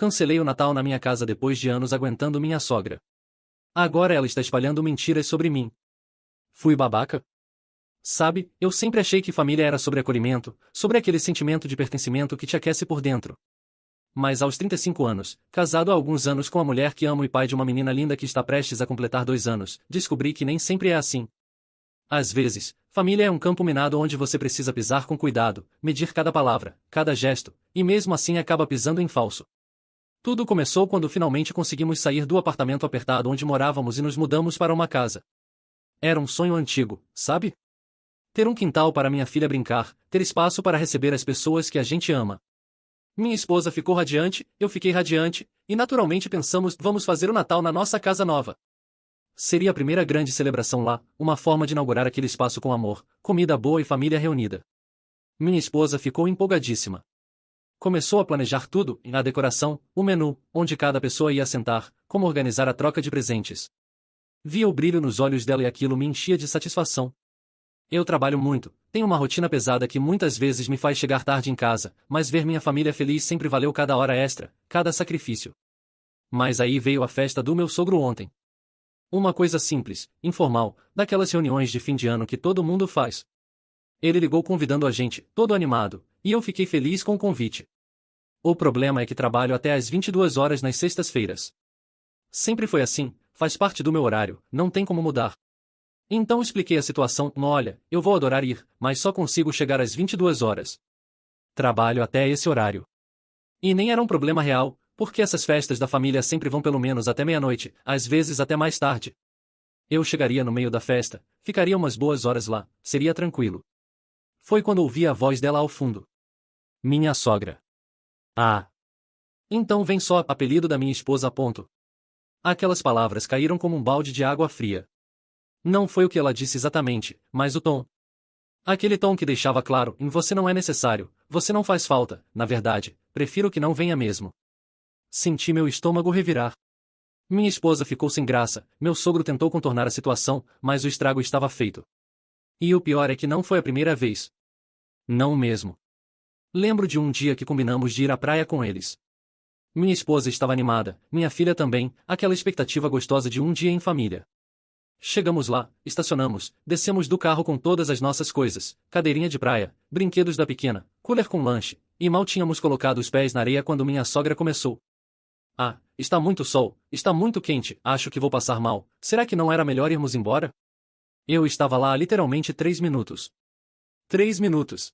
cancelei o Natal na minha casa depois de anos aguentando minha sogra. Agora ela está espalhando mentiras sobre mim. Fui babaca? Sabe, eu sempre achei que família era sobre acolhimento, sobre aquele sentimento de pertencimento que te aquece por dentro. Mas aos 35 anos, casado há alguns anos com a mulher que amo e pai de uma menina linda que está prestes a completar 2 anos, descobri que nem sempre é assim. Às vezes, família é um campo minado onde você precisa pisar com cuidado, medir cada palavra, cada gesto, e mesmo assim acaba pisando em falso. Tudo começou quando finalmente conseguimos sair do apartamento apertado onde morávamos e nos mudamos para uma casa. Era um sonho antigo, sabe? Ter um quintal para minha filha brincar, ter espaço para receber as pessoas que a gente ama. Minha esposa ficou radiante, eu fiquei radiante, e naturalmente pensamos, vamos fazer o Natal na nossa casa nova. Seria a primeira grande celebração lá, uma forma de inaugurar aquele espaço com amor, comida boa e família reunida. Minha esposa ficou empolgadíssima. Começou a planejar tudo, a decoração, o menu, onde cada pessoa ia sentar, como organizar a troca de presentes. Via o brilho nos olhos dela e aquilo me enchia de satisfação. Eu trabalho muito, tenho uma rotina pesada que muitas vezes me faz chegar tarde em casa, mas ver minha família feliz sempre valeu cada hora extra, cada sacrifício. Mas aí veio a festa do meu sogro ontem. Uma coisa simples, informal, daquelas reuniões de fim de ano que todo mundo faz. Ele ligou convidando a gente, todo animado, e eu fiquei feliz com o convite. O problema é que trabalho até às 22 horas nas sextas-feiras. Sempre foi assim, faz parte do meu horário, não tem como mudar. Então expliquei a situação, olha, eu vou adorar ir, mas só consigo chegar às 22 horas. Trabalho até esse horário. E nem era um problema real, porque essas festas da família sempre vão pelo menos até meia-noite, às vezes até mais tarde. Eu chegaria no meio da festa, ficaria umas boas horas lá, seria tranquilo. Foi quando ouvi a voz dela ao fundo. Minha sogra. Ah. Então vem só, apelido da minha esposa a ponto. Aquelas palavras caíram como um balde de água fria. Não foi o que ela disse exatamente, mas o tom. Aquele tom que deixava claro, em você não é necessário, você não faz falta, na verdade, prefiro que não venha mesmo. Senti meu estômago revirar. Minha esposa ficou sem graça, meu sogro tentou contornar a situação, mas o estrago estava feito. E o pior é que não foi a primeira vez. Não mesmo. Lembro de um dia que combinamos de ir à praia com eles. Minha esposa estava animada, minha filha também, aquela expectativa gostosa de um dia em família. Chegamos lá, estacionamos, descemos do carro com todas as nossas coisas, cadeirinha de praia, brinquedos da pequena, cooler com lanche, e mal tínhamos colocado os pés na areia quando minha sogra começou. Ah, está muito sol, está muito quente, acho que vou passar mal, será que não era melhor irmos embora? Eu estava lá há literalmente 3 minutos. 3 minutos.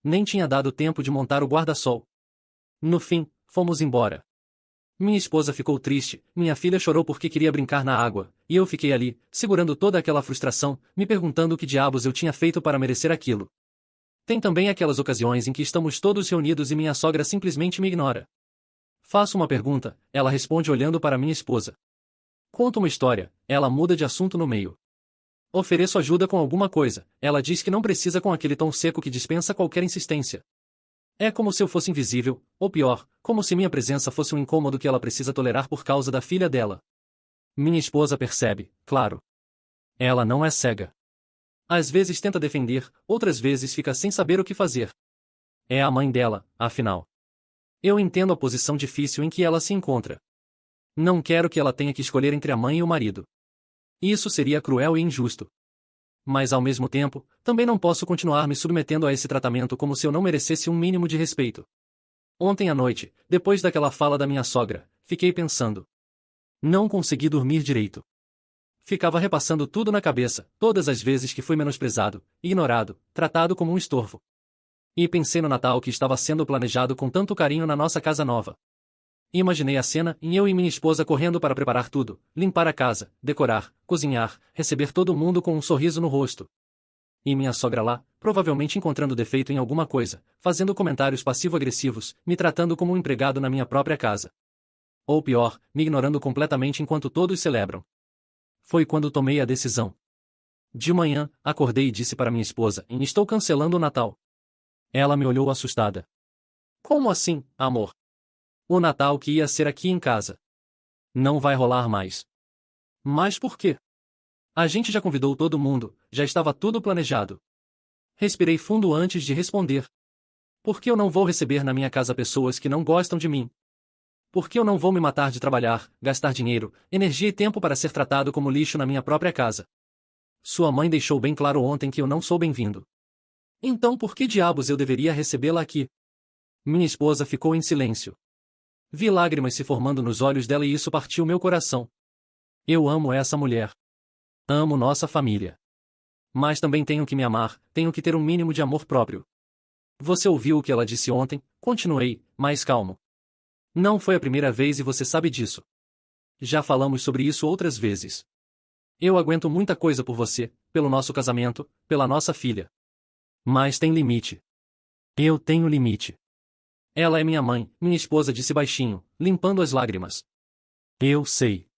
Nem tinha dado tempo de montar o guarda-sol. No fim, fomos embora. Minha esposa ficou triste, minha filha chorou porque queria brincar na água, e eu fiquei ali, segurando toda aquela frustração, me perguntando o que diabos eu tinha feito para merecer aquilo. Tem também aquelas ocasiões em que estamos todos reunidos e minha sogra simplesmente me ignora. Faço uma pergunta, ela responde olhando para minha esposa. Conto uma história, ela muda de assunto no meio. Ofereço ajuda com alguma coisa, ela diz que não precisa com aquele tom seco que dispensa qualquer insistência. É como se eu fosse invisível, ou pior, como se minha presença fosse um incômodo que ela precisa tolerar por causa da filha dela. Minha esposa percebe, claro. Ela não é cega. Às vezes tenta defender, outras vezes fica sem saber o que fazer. É a mãe dela, afinal. Eu entendo a posição difícil em que ela se encontra. Não quero que ela tenha que escolher entre a mãe e o marido. Isso seria cruel e injusto. Mas ao mesmo tempo, também não posso continuar me submetendo a esse tratamento como se eu não merecesse um mínimo de respeito. Ontem à noite, depois daquela fala da minha sogra, fiquei pensando. Não consegui dormir direito. Ficava repassando tudo na cabeça, todas as vezes que fui menosprezado, ignorado, tratado como um estorvo. E pensei no Natal que estava sendo planejado com tanto carinho na nossa casa nova. Imaginei a cena, em eu e minha esposa correndo para preparar tudo, limpar a casa, decorar, cozinhar, receber todo mundo com um sorriso no rosto. E minha sogra lá, provavelmente encontrando defeito em alguma coisa, fazendo comentários passivo-agressivos, me tratando como um empregado na minha própria casa. Ou pior, me ignorando completamente enquanto todos celebram. Foi quando tomei a decisão. De manhã, acordei e disse para minha esposa, estou cancelando o Natal. Ela me olhou assustada. Como assim, amor? O Natal que ia ser aqui em casa. Não vai rolar mais. Mas por quê? A gente já convidou todo mundo, já estava tudo planejado. Respirei fundo antes de responder. Por que eu não vou receber na minha casa pessoas que não gostam de mim? Por que eu não vou me matar de trabalhar, gastar dinheiro, energia e tempo para ser tratado como lixo na minha própria casa? Sua mãe deixou bem claro ontem que eu não sou bem-vindo. Então por que diabos eu deveria recebê-la aqui? Minha esposa ficou em silêncio. Vi lágrimas se formando nos olhos dela e isso partiu meu coração. Eu amo essa mulher. Amo nossa família. Mas também tenho que me amar, tenho que ter um mínimo de amor próprio. Você ouviu o que ela disse ontem? Continuei, mais calmo. Não foi a primeira vez e você sabe disso. Já falamos sobre isso outras vezes. Eu aguento muita coisa por você, pelo nosso casamento, pela nossa filha. Mas tem limite. Eu tenho limite. Ela é minha mãe, minha esposa, disse baixinho, limpando as lágrimas. Eu sei.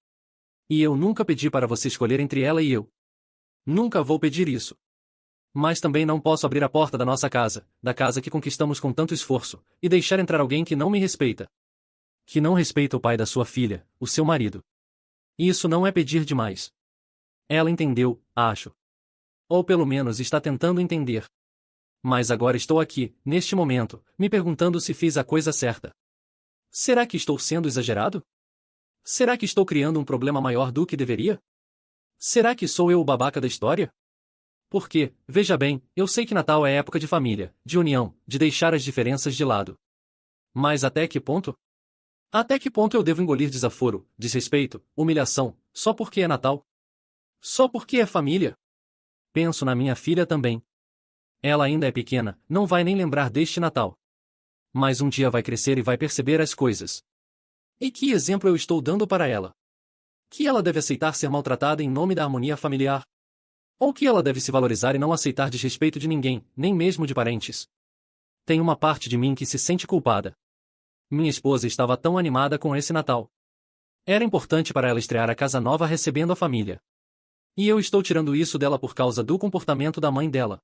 E eu nunca pedi para você escolher entre ela e eu. Nunca vou pedir isso. Mas também não posso abrir a porta da nossa casa, da casa que conquistamos com tanto esforço, e deixar entrar alguém que não me respeita. Que não respeita o pai da sua filha, o seu marido. Isso não é pedir demais. Ela entendeu, acho. Ou pelo menos está tentando entender. Mas agora estou aqui, neste momento, me perguntando se fiz a coisa certa. Será que estou sendo exagerado? Será que estou criando um problema maior do que deveria? Será que sou eu o babaca da história? Porque, veja bem, eu sei que Natal é época de família, de união, de deixar as diferenças de lado. Mas até que ponto? Até que ponto eu devo engolir desaforo, desrespeito, humilhação, só porque é Natal? Só porque é família? Penso na minha filha também. Ela ainda é pequena, não vai nem lembrar deste Natal. Mas um dia vai crescer e vai perceber as coisas. E que exemplo eu estou dando para ela? Que ela deve aceitar ser maltratada em nome da harmonia familiar? Ou que ela deve se valorizar e não aceitar desrespeito de ninguém, nem mesmo de parentes? Tem uma parte de mim que se sente culpada. Minha esposa estava tão animada com esse Natal. Era importante para ela estrear a casa nova recebendo a família. E eu estou tirando isso dela por causa do comportamento da mãe dela.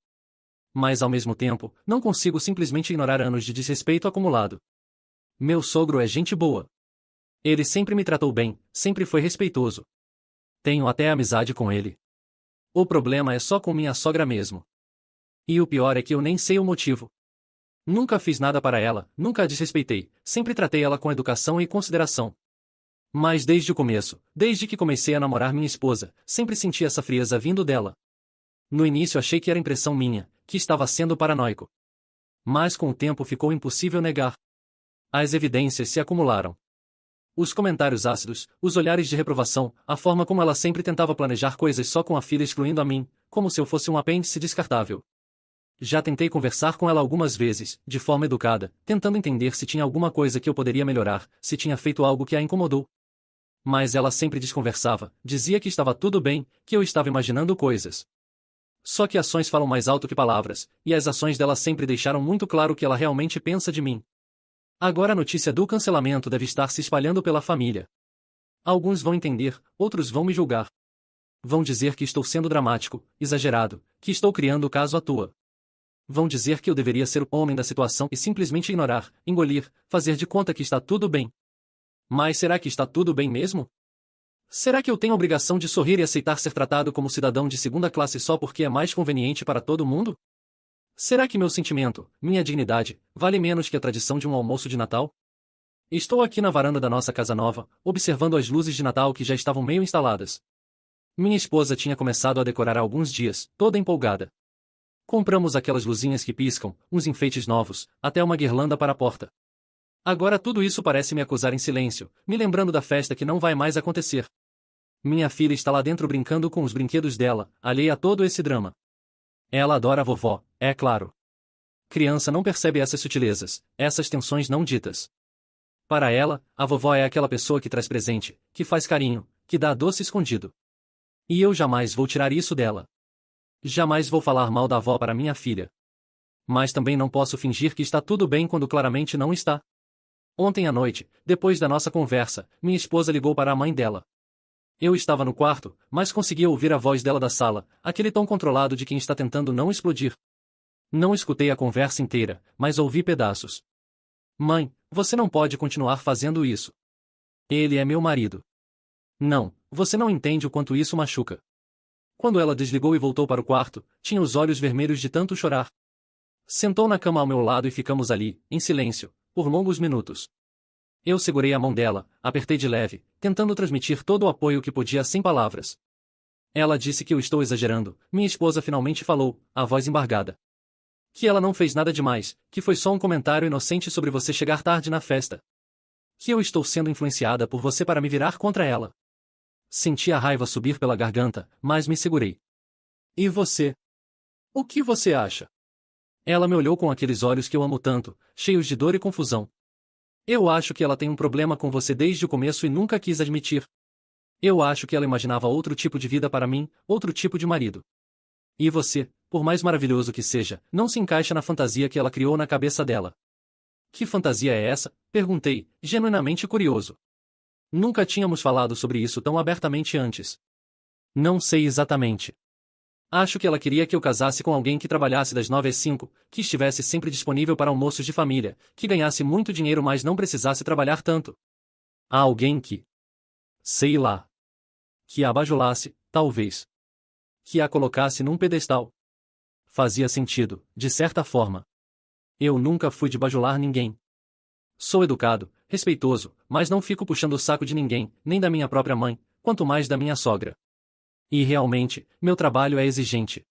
Mas ao mesmo tempo, não consigo simplesmente ignorar anos de desrespeito acumulado. Meu sogro é gente boa. Ele sempre me tratou bem, sempre foi respeitoso. Tenho até amizade com ele. O problema é só com minha sogra mesmo. E o pior é que eu nem sei o motivo. Nunca fiz nada para ela, nunca a desrespeitei, sempre tratei ela com educação e consideração. Mas desde o começo, desde que comecei a namorar minha esposa, sempre senti essa frieza vindo dela. No início achei que era impressão minha, que estava sendo paranoico. Mas com o tempo ficou impossível negar. As evidências se acumularam. Os comentários ácidos, os olhares de reprovação, a forma como ela sempre tentava planejar coisas só com a filha excluindo a mim, como se eu fosse um apêndice descartável. Já tentei conversar com ela algumas vezes, de forma educada, tentando entender se tinha alguma coisa que eu poderia melhorar, se tinha feito algo que a incomodou. Mas ela sempre desconversava, dizia que estava tudo bem, que eu estava imaginando coisas. Só que ações falam mais alto que palavras, e as ações dela sempre deixaram muito claro o que ela realmente pensa de mim. Agora a notícia do cancelamento deve estar se espalhando pela família. Alguns vão entender, outros vão me julgar. Vão dizer que estou sendo dramático, exagerado, que estou criando o caso à toa. Vão dizer que eu deveria ser o homem da situação e simplesmente ignorar, engolir, fazer de conta que está tudo bem. Mas será que está tudo bem mesmo? Será que eu tenho a obrigação de sorrir e aceitar ser tratado como cidadão de segunda classe só porque é mais conveniente para todo mundo? Será que meu sentimento, minha dignidade, vale menos que a tradição de um almoço de Natal? Estou aqui na varanda da nossa casa nova, observando as luzes de Natal que já estavam meio instaladas. Minha esposa tinha começado a decorar há alguns dias, toda empolgada. Compramos aquelas luzinhas que piscam, uns enfeites novos, até uma guirlanda para a porta. Agora tudo isso parece me acusar em silêncio, me lembrando da festa que não vai mais acontecer. Minha filha está lá dentro brincando com os brinquedos dela, alheia a todo esse drama. Ela adora a vovó, é claro. Criança não percebe essas sutilezas, essas tensões não ditas. Para ela, a vovó é aquela pessoa que traz presente, que faz carinho, que dá doce escondido. E eu jamais vou tirar isso dela. Jamais vou falar mal da avó para minha filha. Mas também não posso fingir que está tudo bem quando claramente não está. Ontem à noite, depois da nossa conversa, minha esposa ligou para a mãe dela. Eu estava no quarto, mas conseguia ouvir a voz dela da sala, aquele tom controlado de quem está tentando não explodir. Não escutei a conversa inteira, mas ouvi pedaços. Mãe, você não pode continuar fazendo isso. Ele é meu marido. Não, você não entende o quanto isso machuca. Quando ela desligou e voltou para o quarto, tinha os olhos vermelhos de tanto chorar. Sentou na cama ao meu lado e ficamos ali, em silêncio, por longos minutos. Eu segurei a mão dela, apertei de leve, tentando transmitir todo o apoio que podia sem palavras. Ela disse que eu estou exagerando, minha esposa finalmente falou, a voz embargada. Que ela não fez nada demais, que foi só um comentário inocente sobre você chegar tarde na festa. Que eu estou sendo influenciada por você para me virar contra ela. Senti a raiva subir pela garganta, mas me segurei. E você? O que você acha? Ela me olhou com aqueles olhos que eu amo tanto, cheios de dor e confusão. Eu acho que ela tem um problema com você desde o começo e nunca quis admitir. Eu acho que ela imaginava outro tipo de vida para mim, outro tipo de marido. E você, por mais maravilhoso que seja, não se encaixa na fantasia que ela criou na cabeça dela. Que fantasia é essa? Perguntei, genuinamente curioso. Nunca tínhamos falado sobre isso tão abertamente antes. Não sei exatamente. Acho que ela queria que eu casasse com alguém que trabalhasse das 9 às 5, que estivesse sempre disponível para almoços de família, que ganhasse muito dinheiro mas não precisasse trabalhar tanto. Há alguém que... sei lá. Que a bajulasse, talvez. Que a colocasse num pedestal. Fazia sentido, de certa forma. Eu nunca fui de bajular ninguém. Sou educado, respeitoso, mas não fico puxando o saco de ninguém, nem da minha própria mãe, quanto mais da minha sogra. E realmente, meu trabalho é exigente.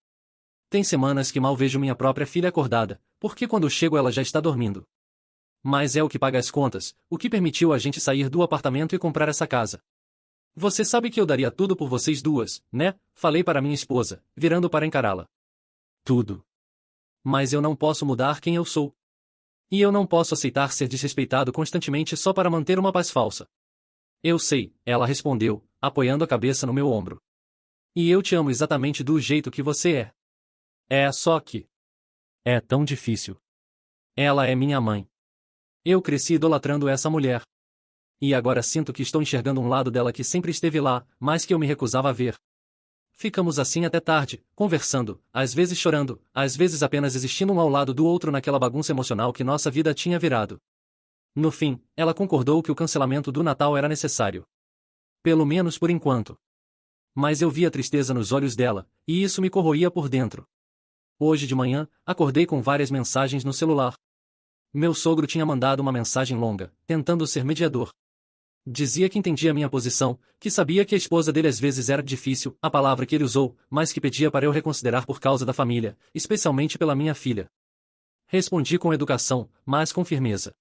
Tem semanas que mal vejo minha própria filha acordada, porque quando chego ela já está dormindo. Mas é o que paga as contas, o que permitiu a gente sair do apartamento e comprar essa casa. Você sabe que eu daria tudo por vocês duas, né? Falei para minha esposa, virando para encará-la. Tudo. Mas eu não posso mudar quem eu sou. E eu não posso aceitar ser desrespeitado constantemente só para manter uma paz falsa. Eu sei, ela respondeu, apoiando a cabeça no meu ombro. E eu te amo exatamente do jeito que você é. É só que... é tão difícil. Ela é minha mãe. Eu cresci idolatrando essa mulher. E agora sinto que estou enxergando um lado dela que sempre esteve lá, mas que eu me recusava a ver. Ficamos assim até tarde, conversando, às vezes chorando, às vezes apenas existindo um ao lado do outro naquela bagunça emocional que nossa vida tinha virado. No fim, ela concordou que o cancelamento do Natal era necessário. Pelo menos por enquanto. Mas eu via tristeza nos olhos dela, e isso me corroía por dentro. Hoje de manhã, acordei com várias mensagens no celular. Meu sogro tinha mandado uma mensagem longa, tentando ser mediador. Dizia que entendia minha posição, que sabia que a esposa dele às vezes era difícil, a palavra que ele usou, mas que pedia para eu reconsiderar por causa da família, especialmente pela minha filha. Respondi com educação, mas com firmeza.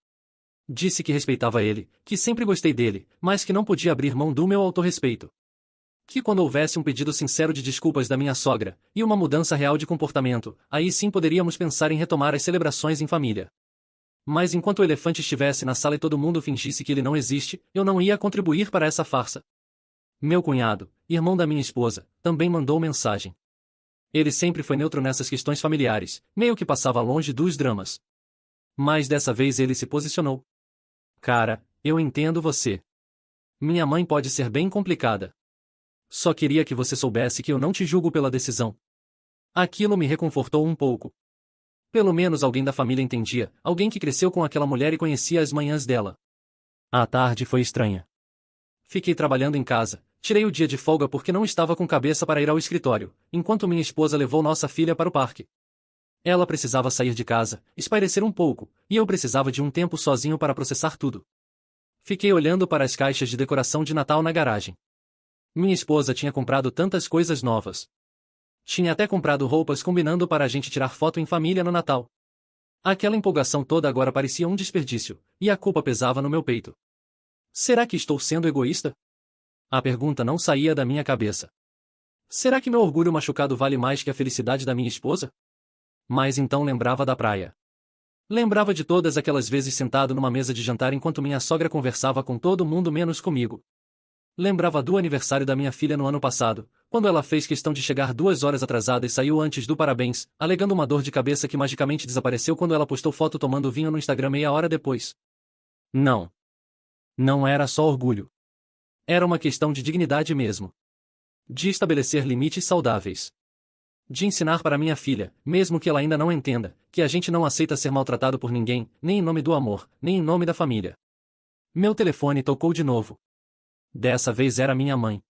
Disse que respeitava ele, que sempre gostei dele, mas que não podia abrir mão do meu autorrespeito. Que quando houvesse um pedido sincero de desculpas da minha sogra, e uma mudança real de comportamento, aí sim poderíamos pensar em retomar as celebrações em família. Mas enquanto o elefante estivesse na sala e todo mundo fingisse que ele não existe, eu não ia contribuir para essa farsa. Meu cunhado, irmão da minha esposa, também mandou mensagem. Ele sempre foi neutro nessas questões familiares, meio que passava longe dos dramas. Mas dessa vez ele se posicionou. Cara, eu entendo você. Minha mãe pode ser bem complicada. Só queria que você soubesse que eu não te julgo pela decisão. Aquilo me reconfortou um pouco. Pelo menos alguém da família entendia, alguém que cresceu com aquela mulher e conhecia as manhãs dela. A tarde foi estranha. Fiquei trabalhando em casa, tirei o dia de folga porque não estava com cabeça para ir ao escritório, enquanto minha esposa levou nossa filha para o parque. Ela precisava sair de casa, espairecer um pouco, e eu precisava de um tempo sozinho para processar tudo. Fiquei olhando para as caixas de decoração de Natal na garagem. Minha esposa tinha comprado tantas coisas novas. Tinha até comprado roupas combinando para a gente tirar foto em família no Natal. Aquela empolgação toda agora parecia um desperdício, e a culpa pesava no meu peito. Será que estou sendo egoísta? A pergunta não saía da minha cabeça. Será que meu orgulho machucado vale mais que a felicidade da minha esposa? Mas então lembrava da praia. Lembrava de todas aquelas vezes sentado numa mesa de jantar enquanto minha sogra conversava com todo mundo menos comigo. Lembrava do aniversário da minha filha no ano passado, quando ela fez questão de chegar 2 horas atrasada e saiu antes do parabéns, alegando uma dor de cabeça que magicamente desapareceu quando ela postou foto tomando vinho no Instagram meia hora depois. Não. Não era só orgulho. Era uma questão de dignidade mesmo. De estabelecer limites saudáveis. De ensinar para minha filha, mesmo que ela ainda não entenda, que a gente não aceita ser maltratado por ninguém, nem em nome do amor, nem em nome da família. Meu telefone tocou de novo. Dessa vez era minha mãe.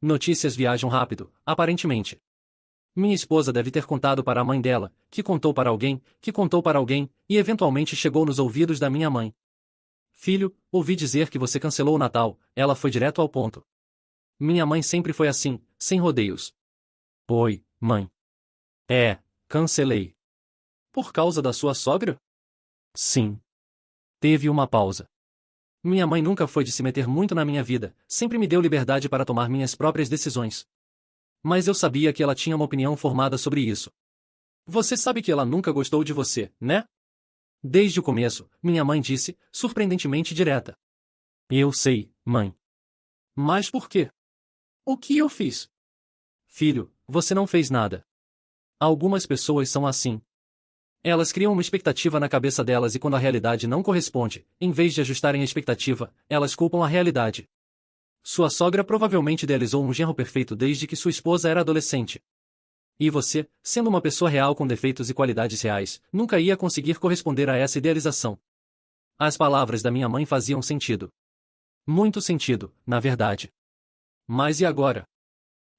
Notícias viajam rápido, aparentemente. Minha esposa deve ter contado para a mãe dela, que contou para alguém, e eventualmente chegou nos ouvidos da minha mãe. Filho, ouvi dizer que você cancelou o Natal. Ela foi direto ao ponto. Minha mãe sempre foi assim, sem rodeios. Oi, mãe. Cancelei. Por causa da sua sogra? Sim. Teve uma pausa. Minha mãe nunca foi de se meter muito na minha vida, sempre me deu liberdade para tomar minhas próprias decisões. Mas eu sabia que ela tinha uma opinião formada sobre isso. Você sabe que ela nunca gostou de você, né? Desde o começo, minha mãe disse, surpreendentemente direta. Eu sei, mãe. Mas por quê? O que eu fiz? Filho, você não fez nada. Algumas pessoas são assim. Elas criam uma expectativa na cabeça delas e quando a realidade não corresponde, em vez de ajustarem a expectativa, elas culpam a realidade. Sua sogra provavelmente idealizou um genro perfeito desde que sua esposa era adolescente. E você, sendo uma pessoa real com defeitos e qualidades reais, nunca ia conseguir corresponder a essa idealização. As palavras da minha mãe faziam sentido. Muito sentido, na verdade. Mas e agora?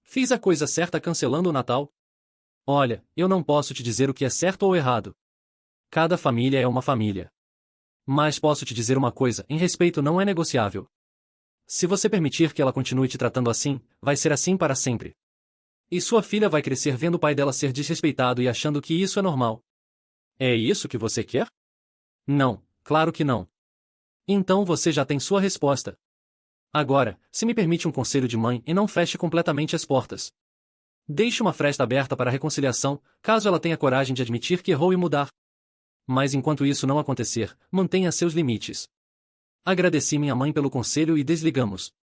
Fiz a coisa certa cancelando o Natal? Olha, eu não posso te dizer o que é certo ou errado. Cada família é uma família. Mas posso te dizer uma coisa, em respeito não é negociável. Se você permitir que ela continue te tratando assim, vai ser assim para sempre. E sua filha vai crescer vendo o pai dela ser desrespeitado e achando que isso é normal. É isso que você quer? Não, claro que não. Então você já tem sua resposta. Agora, se me permite um conselho de mãe e não feche completamente as portas. Deixe uma fresta aberta para a reconciliação, caso ela tenha coragem de admitir que errou e mudar. Mas enquanto isso não acontecer, mantenha seus limites. Agradeci minha mãe pelo conselho e desligamos.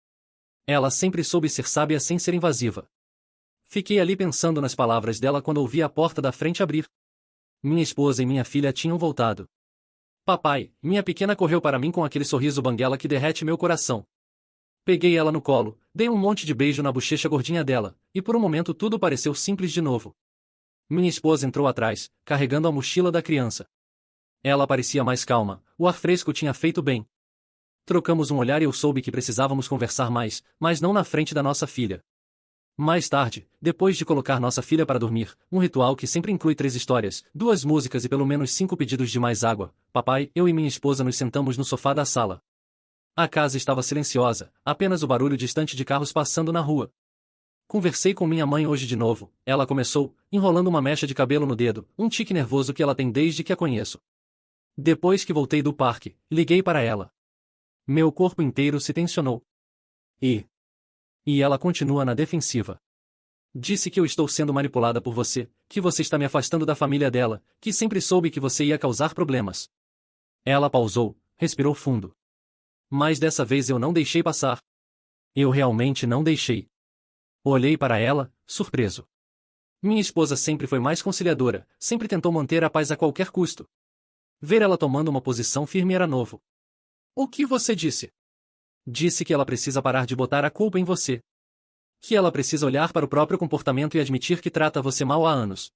Ela sempre soube ser sábia sem ser invasiva. Fiquei ali pensando nas palavras dela quando ouvi a porta da frente abrir. Minha esposa e minha filha tinham voltado. Papai, minha pequena correu para mim com aquele sorriso banguela que derrete meu coração. Peguei ela no colo, dei um monte de beijo na bochecha gordinha dela, e por um momento tudo pareceu simples de novo. Minha esposa entrou atrás, carregando a mochila da criança. Ela parecia mais calma, o ar fresco tinha feito bem. Trocamos um olhar e eu soube que precisávamos conversar mais, mas não na frente da nossa filha. Mais tarde, depois de colocar nossa filha para dormir, um ritual que sempre inclui 3 histórias, 2 músicas e pelo menos 5 pedidos de mais água, papai, eu e minha esposa nos sentamos no sofá da sala. A casa estava silenciosa, apenas o barulho distante de carros passando na rua. Conversei com minha mãe hoje de novo, ela começou, enrolando uma mecha de cabelo no dedo, um tique nervoso que ela tem desde que a conheço. Depois que voltei do parque, liguei para ela. Meu corpo inteiro se tensionou. E ela continua na defensiva. Disse que eu estou sendo manipulada por você, que você está me afastando da família dela, que sempre soube que você ia causar problemas. Ela pausou, respirou fundo. Mas dessa vez eu não deixei passar. Eu realmente não deixei. Olhei para ela, surpreso. Minha esposa sempre foi mais conciliadora, sempre tentou manter a paz a qualquer custo. Ver ela tomando uma posição firme era novo. O que você disse? Disse que ela precisa parar de botar a culpa em você. Que ela precisa olhar para o próprio comportamento e admitir que trata você mal há anos.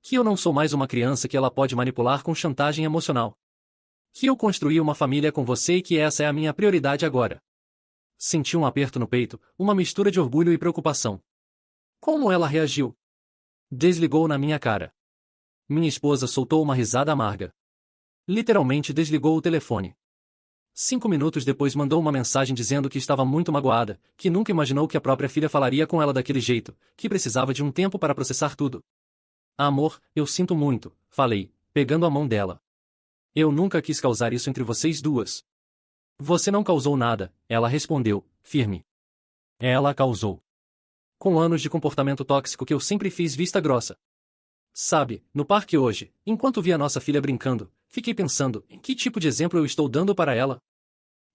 Que eu não sou mais uma criança que ela pode manipular com chantagem emocional. Que eu construí uma família com você e que essa é a minha prioridade agora. Senti um aperto no peito, uma mistura de orgulho e preocupação. Como ela reagiu? Desligou na minha cara. Minha esposa soltou uma risada amarga. Literalmente desligou o telefone. 5 minutos depois mandou uma mensagem dizendo que estava muito magoada, que nunca imaginou que a própria filha falaria com ela daquele jeito, que precisava de um tempo para processar tudo. Amor, eu sinto muito, falei, pegando a mão dela. Eu nunca quis causar isso entre vocês duas. Você não causou nada, ela respondeu, firme. Ela causou. Com anos de comportamento tóxico que eu sempre fiz vista grossa. Sabe, no parque hoje, enquanto via nossa filha brincando, fiquei pensando, em que tipo de exemplo eu estou dando para ela?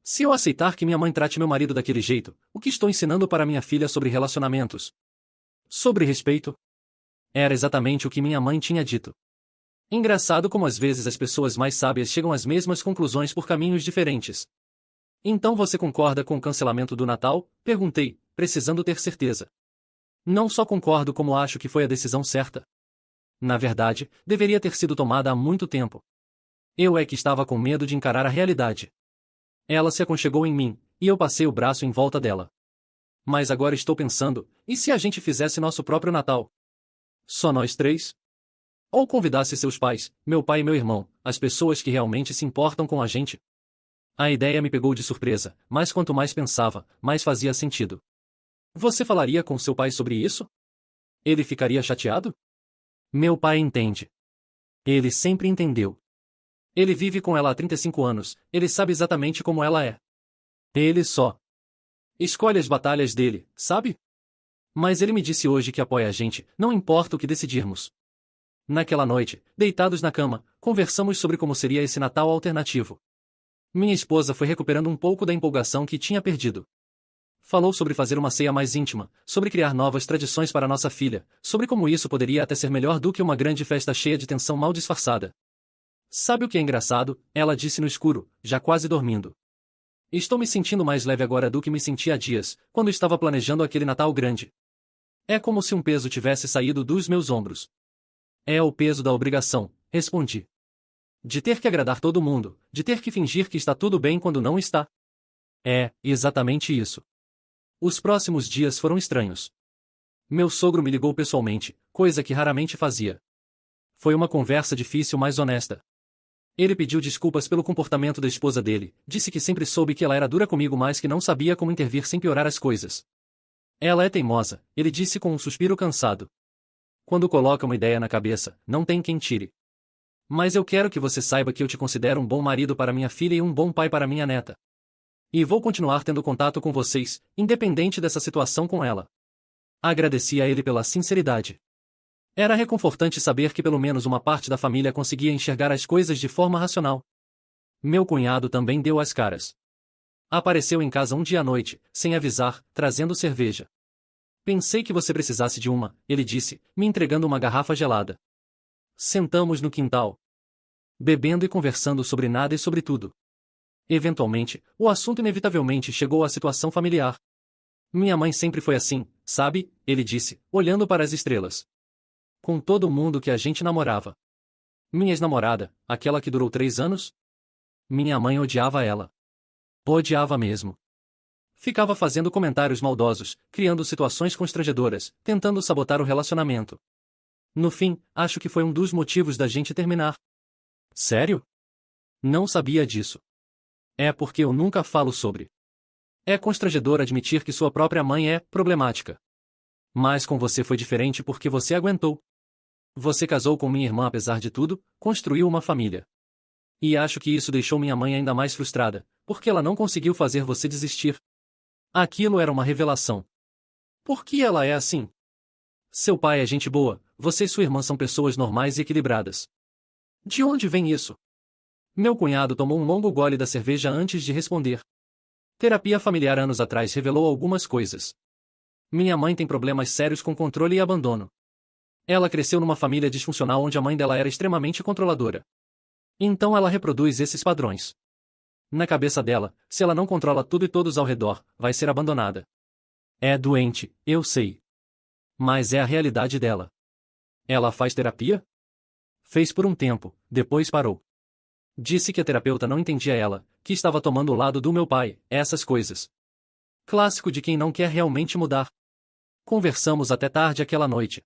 Se eu aceitar que minha mãe trate meu marido daquele jeito, o que estou ensinando para minha filha sobre relacionamentos? Sobre respeito? Era exatamente o que minha mãe tinha dito. Engraçado como às vezes as pessoas mais sábias chegam às mesmas conclusões por caminhos diferentes. Então você concorda com o cancelamento do Natal? Perguntei, precisando ter certeza. Não só concordo como acho que foi a decisão certa. Na verdade, deveria ter sido tomada há muito tempo. Eu é que estava com medo de encarar a realidade. Ela se aconchegou em mim, e eu passei o braço em volta dela. Mas agora estou pensando, e se a gente fizesse nosso próprio Natal? Só nós 3? Ou convidasse seus pais, meu pai e meu irmão, as pessoas que realmente se importam com a gente? A ideia me pegou de surpresa, mas quanto mais pensava, mais fazia sentido. Você falaria com seu pai sobre isso? Ele ficaria chateado? Meu pai entende. Ele sempre entendeu. Ele vive com ela há 35 anos, ele sabe exatamente como ela é. Ele só escolhe as batalhas dele, sabe? Mas ele me disse hoje que apoia a gente, não importa o que decidirmos. Naquela noite, deitados na cama, conversamos sobre como seria esse Natal alternativo. Minha esposa foi recuperando um pouco da empolgação que tinha perdido. Falou sobre fazer uma ceia mais íntima, sobre criar novas tradições para nossa filha, sobre como isso poderia até ser melhor do que uma grande festa cheia de tensão mal disfarçada. Sabe o que é engraçado? Ela disse no escuro, já quase dormindo. Estou me sentindo mais leve agora do que me senti há dias, quando estava planejando aquele Natal grande. É como se um peso tivesse saído dos meus ombros. É o peso da obrigação, respondi. De ter que agradar todo mundo, de ter que fingir que está tudo bem quando não está. É, exatamente isso. Os próximos dias foram estranhos. Meu sogro me ligou pessoalmente, coisa que raramente fazia. Foi uma conversa difícil, mas honesta. Ele pediu desculpas pelo comportamento da esposa dele, disse que sempre soube que ela era dura comigo, mas que não sabia como intervir sem piorar as coisas. Ela é teimosa, ele disse com um suspiro cansado. Quando coloca uma ideia na cabeça, não tem quem tire. Mas eu quero que você saiba que eu te considero um bom marido para minha filha e um bom pai para minha neta. E vou continuar tendo contato com vocês, independente dessa situação com ela. Agradeci a ele pela sinceridade. Era reconfortante saber que pelo menos uma parte da família conseguia enxergar as coisas de forma racional. Meu cunhado também deu as caras. Apareceu em casa um dia à noite, sem avisar, trazendo cerveja. Pensei que você precisasse de uma, ele disse, me entregando uma garrafa gelada. Sentamos no quintal, bebendo e conversando sobre nada e sobre tudo. Eventualmente, o assunto inevitavelmente chegou à situação familiar. Minha mãe sempre foi assim, sabe? Ele disse, olhando para as estrelas. Com todo mundo que a gente namorava. Minha ex-namorada, aquela que durou 3 anos? Minha mãe odiava ela. Odiava mesmo. Ficava fazendo comentários maldosos, criando situações constrangedoras, tentando sabotar o relacionamento. No fim, acho que foi um dos motivos da gente terminar. Sério? Não sabia disso. É porque eu nunca falo sobre. É constrangedor admitir que sua própria mãe é problemática. Mas com você foi diferente porque você aguentou. Você casou com minha irmã apesar de tudo, construiu uma família. E acho que isso deixou minha mãe ainda mais frustrada, porque ela não conseguiu fazer você desistir. Aquilo era uma revelação. Por que ela é assim? Seu pai é gente boa, você e sua irmã são pessoas normais e equilibradas. De onde vem isso? Meu cunhado tomou um longo gole da cerveja antes de responder. Terapia familiar anos atrás revelou algumas coisas. Minha mãe tem problemas sérios com controle e abandono. Ela cresceu numa família disfuncional onde a mãe dela era extremamente controladora. Então ela reproduz esses padrões. Na cabeça dela, se ela não controla tudo e todos ao redor, vai ser abandonada. É doente, eu sei. Mas é a realidade dela. Ela faz terapia? Fez por um tempo, depois parou. Disse que a terapeuta não entendia ela, que estava tomando o lado do meu pai, essas coisas. Clássico de quem não quer realmente mudar. Conversamos até tarde aquela noite.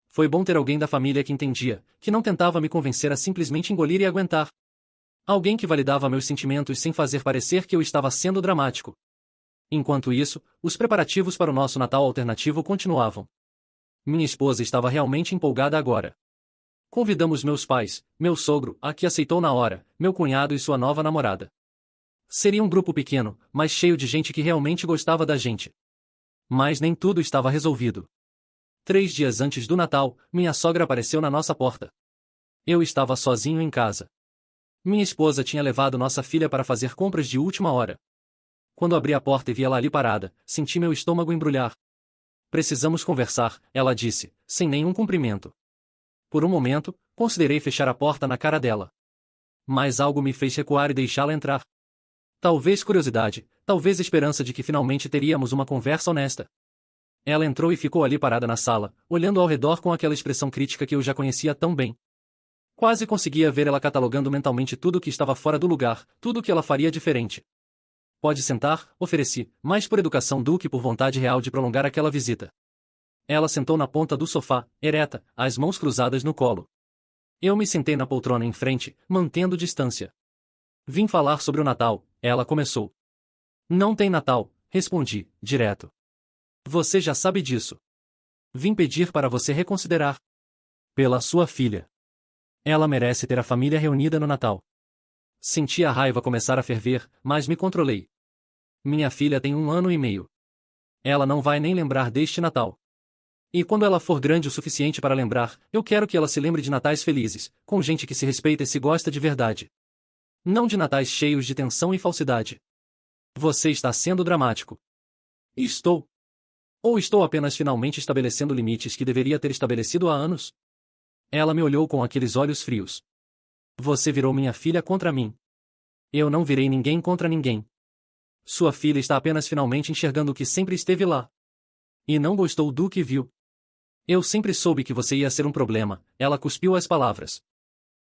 Foi bom ter alguém da família que entendia, que não tentava me convencer a simplesmente engolir e aguentar. Alguém que validava meus sentimentos sem fazer parecer que eu estava sendo dramático. Enquanto isso, os preparativos para o nosso Natal alternativo continuavam. Minha esposa estava realmente empolgada agora. Convidamos meus pais, meu sogro, a que aceitou na hora, meu cunhado e sua nova namorada. Seria um grupo pequeno, mas cheio de gente que realmente gostava da gente. Mas nem tudo estava resolvido. 3 dias antes do Natal, minha sogra apareceu na nossa porta. Eu estava sozinho em casa. Minha esposa tinha levado nossa filha para fazer compras de última hora. Quando abri a porta e vi ela ali parada, senti meu estômago embrulhar. Precisamos conversar, ela disse, sem nenhum cumprimento. Por um momento, considerei fechar a porta na cara dela. Mas algo me fez recuar e deixá-la entrar. Talvez curiosidade, talvez esperança de que finalmente teríamos uma conversa honesta. Ela entrou e ficou ali parada na sala, olhando ao redor com aquela expressão crítica que eu já conhecia tão bem. Quase conseguia ver ela catalogando mentalmente tudo o que estava fora do lugar, tudo o que ela faria diferente. Pode sentar, ofereci, mais por educação do que por vontade real de prolongar aquela visita. Ela sentou na ponta do sofá, ereta, as mãos cruzadas no colo. Eu me sentei na poltrona em frente, mantendo distância. Vim falar sobre o Natal, ela começou. Não tem Natal, respondi, direto. Você já sabe disso. Vim pedir para você reconsiderar. Pela sua filha. Ela merece ter a família reunida no Natal. Senti a raiva começar a ferver, mas me controlei. Minha filha tem 1 ano e meio. Ela não vai nem lembrar deste Natal. E quando ela for grande o suficiente para lembrar, eu quero que ela se lembre de natais felizes, com gente que se respeita e se gosta de verdade. Não de natais cheios de tensão e falsidade. Você está sendo dramático. Estou. Ou estou apenas finalmente estabelecendo limites que deveria ter estabelecido há anos? Ela me olhou com aqueles olhos frios. Você virou minha filha contra mim. Eu não virei ninguém contra ninguém. Sua filha está apenas finalmente enxergando o que sempre esteve lá. E não gostou do que viu. Eu sempre soube que você ia ser um problema, ela cuspiu as palavras.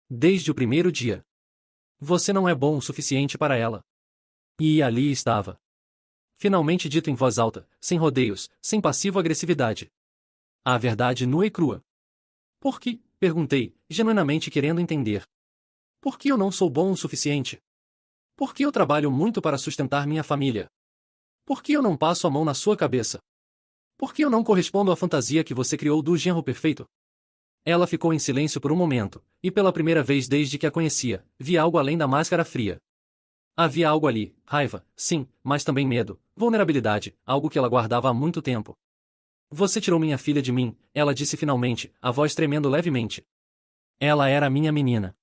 Desde o primeiro dia. Você não é bom o suficiente para ela. E ali estava. Finalmente dito em voz alta, sem rodeios, sem passivo-agressividade. A verdade nua e crua. Por que? Perguntei, genuinamente querendo entender. Por que eu não sou bom o suficiente? Por que eu trabalho muito para sustentar minha família? Por que eu não passo a mão na sua cabeça? Por que eu não correspondo à fantasia que você criou do genro perfeito? Ela ficou em silêncio por um momento, e pela primeira vez desde que a conhecia, vi algo além da máscara fria. Havia algo ali, raiva, sim, mas também medo, vulnerabilidade, algo que ela guardava há muito tempo. Você tirou minha filha de mim, ela disse finalmente, a voz tremendo levemente. Ela era minha menina.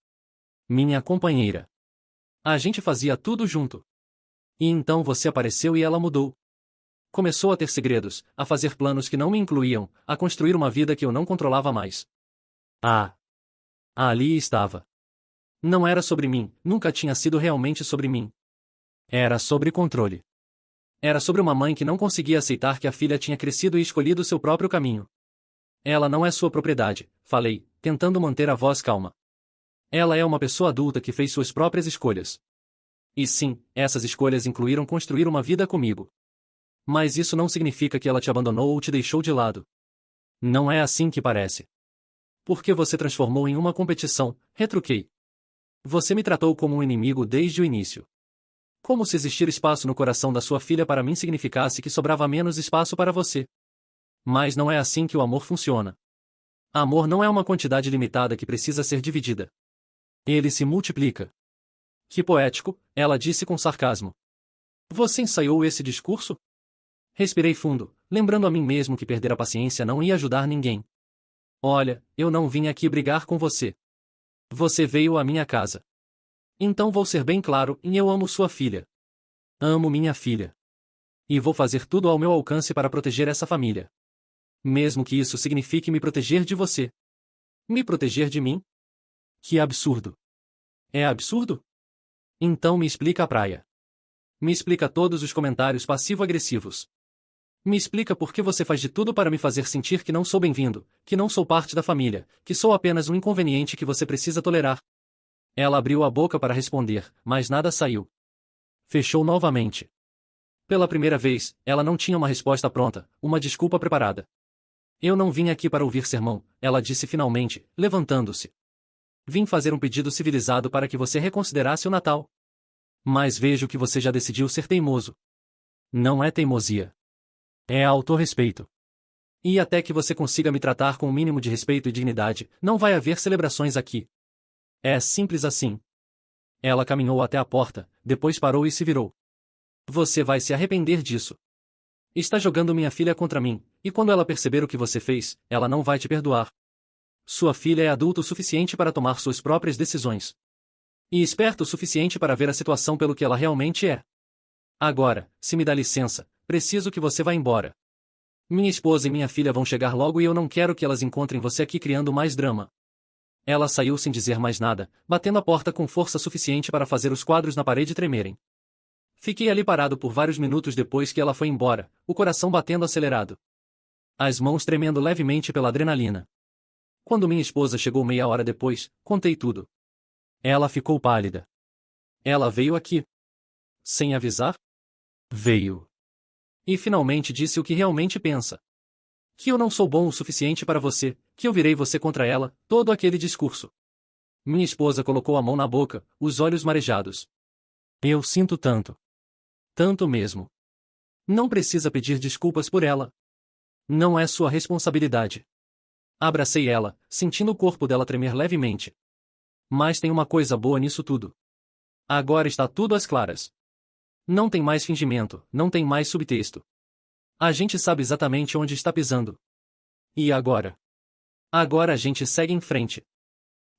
Minha companheira. A gente fazia tudo junto. E então você apareceu e ela mudou. Começou a ter segredos, a fazer planos que não me incluíam, a construir uma vida que eu não controlava mais. Ah! Ali estava. Não era sobre mim, nunca tinha sido realmente sobre mim. Era sobre controle. Era sobre uma mãe que não conseguia aceitar que a filha tinha crescido e escolhido seu próprio caminho. Ela não é sua propriedade, falei, tentando manter a voz calma. Ela é uma pessoa adulta que fez suas próprias escolhas. E sim, essas escolhas incluíram construir uma vida comigo. Mas isso não significa que ela te abandonou ou te deixou de lado. Não é assim que parece. Porque você transformou em uma competição, retruquei. Você me tratou como um inimigo desde o início. Como se existir espaço no coração da sua filha para mim significasse que sobrava menos espaço para você. Mas não é assim que o amor funciona. Amor não é uma quantidade limitada que precisa ser dividida. Ele se multiplica. Que poético, ela disse com sarcasmo. Você ensaiou esse discurso? Respirei fundo, lembrando a mim mesmo que perder a paciência não ia ajudar ninguém. Olha, eu não vim aqui brigar com você. Você veio à minha casa. Então vou ser bem claro, e eu amo sua filha. Amo minha filha. E vou fazer tudo ao meu alcance para proteger essa família. Mesmo que isso signifique me proteger de você. Me proteger de mim? Que absurdo. É absurdo? Então me explica a praia. Me explica todos os comentários passivo-agressivos. Me explica por que você faz de tudo para me fazer sentir que não sou bem-vindo, que não sou parte da família, que sou apenas um inconveniente que você precisa tolerar. Ela abriu a boca para responder, mas nada saiu. Fechou novamente. Pela primeira vez, ela não tinha uma resposta pronta, uma desculpa preparada. Eu não vim aqui para ouvir sermão, ela disse finalmente, levantando-se. Vim fazer um pedido civilizado para que você reconsiderasse o Natal. Mas vejo que você já decidiu ser teimoso. Não é teimosia. É autorrespeito. E até que você consiga me tratar com o mínimo de respeito e dignidade, não vai haver celebrações aqui. É simples assim. Ela caminhou até a porta, depois parou e se virou. Você vai se arrepender disso. Está jogando minha filha contra mim, e quando ela perceber o que você fez, ela não vai te perdoar. Sua filha é adulta o suficiente para tomar suas próprias decisões. E esperta o suficiente para ver a situação pelo que ela realmente é. Agora, se me dá licença, preciso que você vá embora. Minha esposa e minha filha vão chegar logo e eu não quero que elas encontrem você aqui criando mais drama. Ela saiu sem dizer mais nada, batendo a porta com força suficiente para fazer os quadros na parede tremerem. Fiquei ali parado por vários minutos depois que ela foi embora, o coração batendo acelerado. As mãos tremendo levemente pela adrenalina. Quando minha esposa chegou meia hora depois, contei tudo. Ela ficou pálida. Ela veio aqui. Sem avisar? Veio. E finalmente disse o que realmente pensa. Que eu não sou bom o suficiente para você, que eu virei você contra ela, todo aquele discurso. Minha esposa colocou a mão na boca, os olhos marejados. Eu sinto tanto. Tanto mesmo. Não precisa pedir desculpas por ela. Não é sua responsabilidade. Abracei ela, sentindo o corpo dela tremer levemente. Mas tem uma coisa boa nisso tudo. Agora está tudo às claras. Não tem mais fingimento, não tem mais subtexto. A gente sabe exatamente onde está pisando. E agora? Agora a gente segue em frente.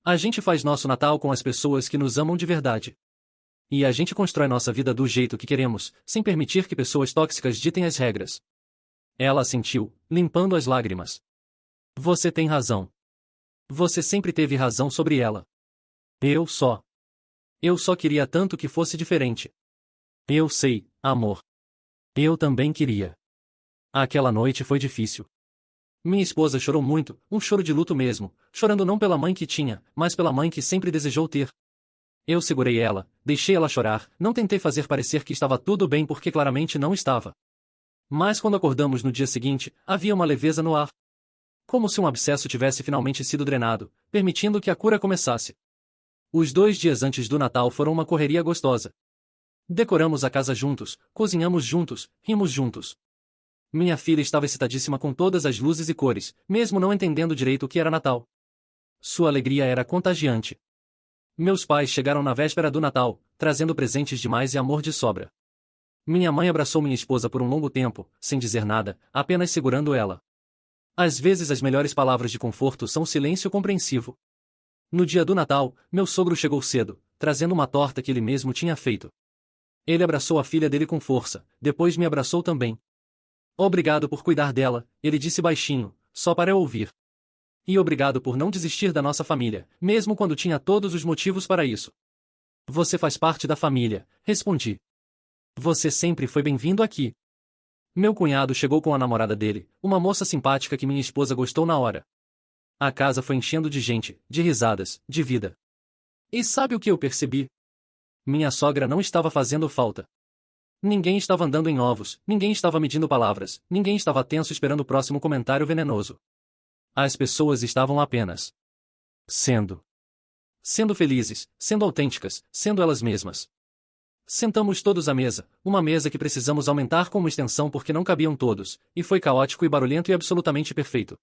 A gente faz nosso Natal com as pessoas que nos amam de verdade. E a gente constrói nossa vida do jeito que queremos, sem permitir que pessoas tóxicas ditem as regras. Ela assentiu, limpando as lágrimas. Você tem razão. Você sempre teve razão sobre ela. Eu só queria tanto que fosse diferente. Eu sei, amor. Eu também queria. Aquela noite foi difícil. Minha esposa chorou muito, um choro de luto mesmo, chorando não pela mãe que tinha, mas pela mãe que sempre desejou ter. Eu segurei ela, deixei ela chorar, não tentei fazer parecer que estava tudo bem porque claramente não estava. Mas quando acordamos no dia seguinte, havia uma leveza no ar. Como se um abscesso tivesse finalmente sido drenado, permitindo que a cura começasse. Os 2 dias antes do Natal foram uma correria gostosa. Decoramos a casa juntos, cozinhamos juntos, rimos juntos. Minha filha estava excitadíssima com todas as luzes e cores, mesmo não entendendo direito o que era Natal. Sua alegria era contagiante. Meus pais chegaram na véspera do Natal, trazendo presentes demais e amor de sobra. Minha mãe abraçou minha esposa por um longo tempo, sem dizer nada, apenas segurando ela. Às vezes as melhores palavras de conforto são o silêncio compreensivo. No dia do Natal, meu sogro chegou cedo, trazendo uma torta que ele mesmo tinha feito. Ele abraçou a filha dele com força, depois me abraçou também. Obrigado por cuidar dela, ele disse baixinho, só para eu ouvir. E obrigado por não desistir da nossa família, mesmo quando tinha todos os motivos para isso. Você faz parte da família, respondi. Você sempre foi bem-vindo aqui. Meu cunhado chegou com a namorada dele, uma moça simpática que minha esposa gostou na hora. A casa foi enchendo de gente, de risadas, de vida. E sabe o que eu percebi? Minha sogra não estava fazendo falta. Ninguém estava andando em ovos, ninguém estava medindo palavras, ninguém estava tenso esperando o próximo comentário venenoso. As pessoas estavam apenas sendo felizes, sendo autênticas, sendo elas mesmas. Sentamos todos à mesa, uma mesa que precisamos aumentar com uma extensão porque não cabiam todos, e foi caótico e barulhento e absolutamente perfeito.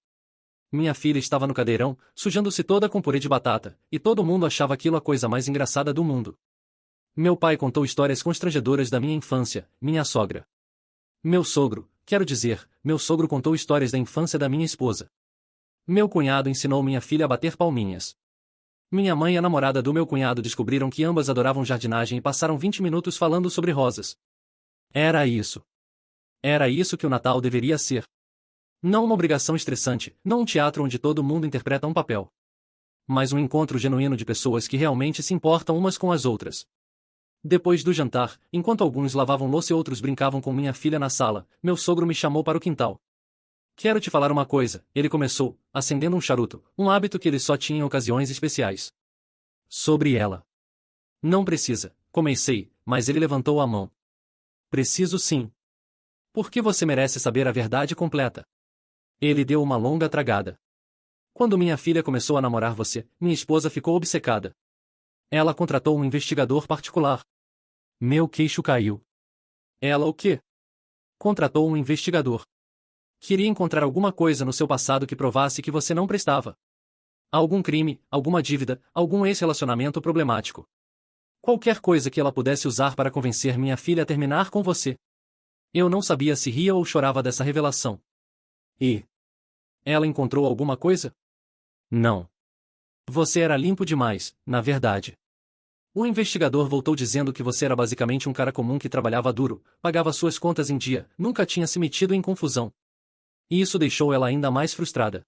Minha filha estava no cadeirão, sujando-se toda com purê de batata, e todo mundo achava aquilo a coisa mais engraçada do mundo. Meu pai contou histórias constrangedoras da minha infância, minha sogra. Meu sogro, quero dizer, meu sogro contou histórias da infância da minha esposa. Meu cunhado ensinou minha filha a bater palminhas. Minha mãe e a namorada do meu cunhado descobriram que ambas adoravam jardinagem e passaram 20 minutos falando sobre rosas. Era isso. Era isso que o Natal deveria ser. Não uma obrigação estressante, não um teatro onde todo mundo interpreta um papel. Mas um encontro genuíno de pessoas que realmente se importam umas com as outras. Depois do jantar, enquanto alguns lavavam louça e outros brincavam com minha filha na sala, meu sogro me chamou para o quintal. Quero te falar uma coisa, ele começou, acendendo um charuto, um hábito que ele só tinha em ocasiões especiais. Sobre ela. Não precisa, comecei, mas ele levantou a mão. Preciso sim. Porque você merece saber a verdade completa. Ele deu uma longa tragada. Quando minha filha começou a namorar você, minha esposa ficou obcecada. Ela contratou um investigador particular. Meu queixo caiu. Ela o quê? Contratou um investigador. Queria encontrar alguma coisa no seu passado que provasse que você não prestava. Algum crime, alguma dívida, algum ex-relacionamento problemático. Qualquer coisa que ela pudesse usar para convencer minha filha a terminar com você. Eu não sabia se ria ou chorava dessa revelação. E ela encontrou alguma coisa? Não. Você era limpo demais, na verdade. O investigador voltou dizendo que você era basicamente um cara comum que trabalhava duro, pagava suas contas em dia, nunca tinha se metido em confusão. E isso deixou ela ainda mais frustrada.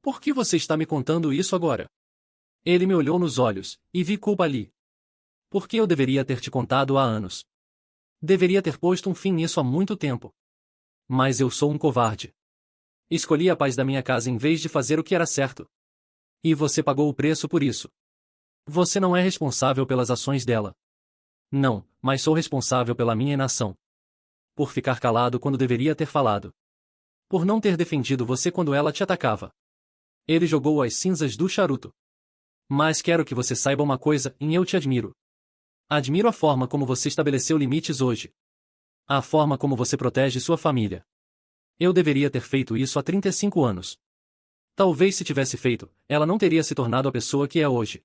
Por que você está me contando isso agora? Ele me olhou nos olhos, e vi culpa ali. Por que eu deveria ter te contado há anos? Deveria ter posto um fim nisso há muito tempo. Mas eu sou um covarde. Escolhi a paz da minha casa em vez de fazer o que era certo. E você pagou o preço por isso. Você não é responsável pelas ações dela. Não, mas sou responsável pela minha inação. Por ficar calado quando deveria ter falado. Por não ter defendido você quando ela te atacava. Ele jogou as cinzas do charuto. Mas quero que você saiba uma coisa, e eu te admiro. Admiro a forma como você estabeleceu limites hoje. A forma como você protege sua família. Eu deveria ter feito isso há 35 anos. Talvez se tivesse feito, ela não teria se tornado a pessoa que é hoje.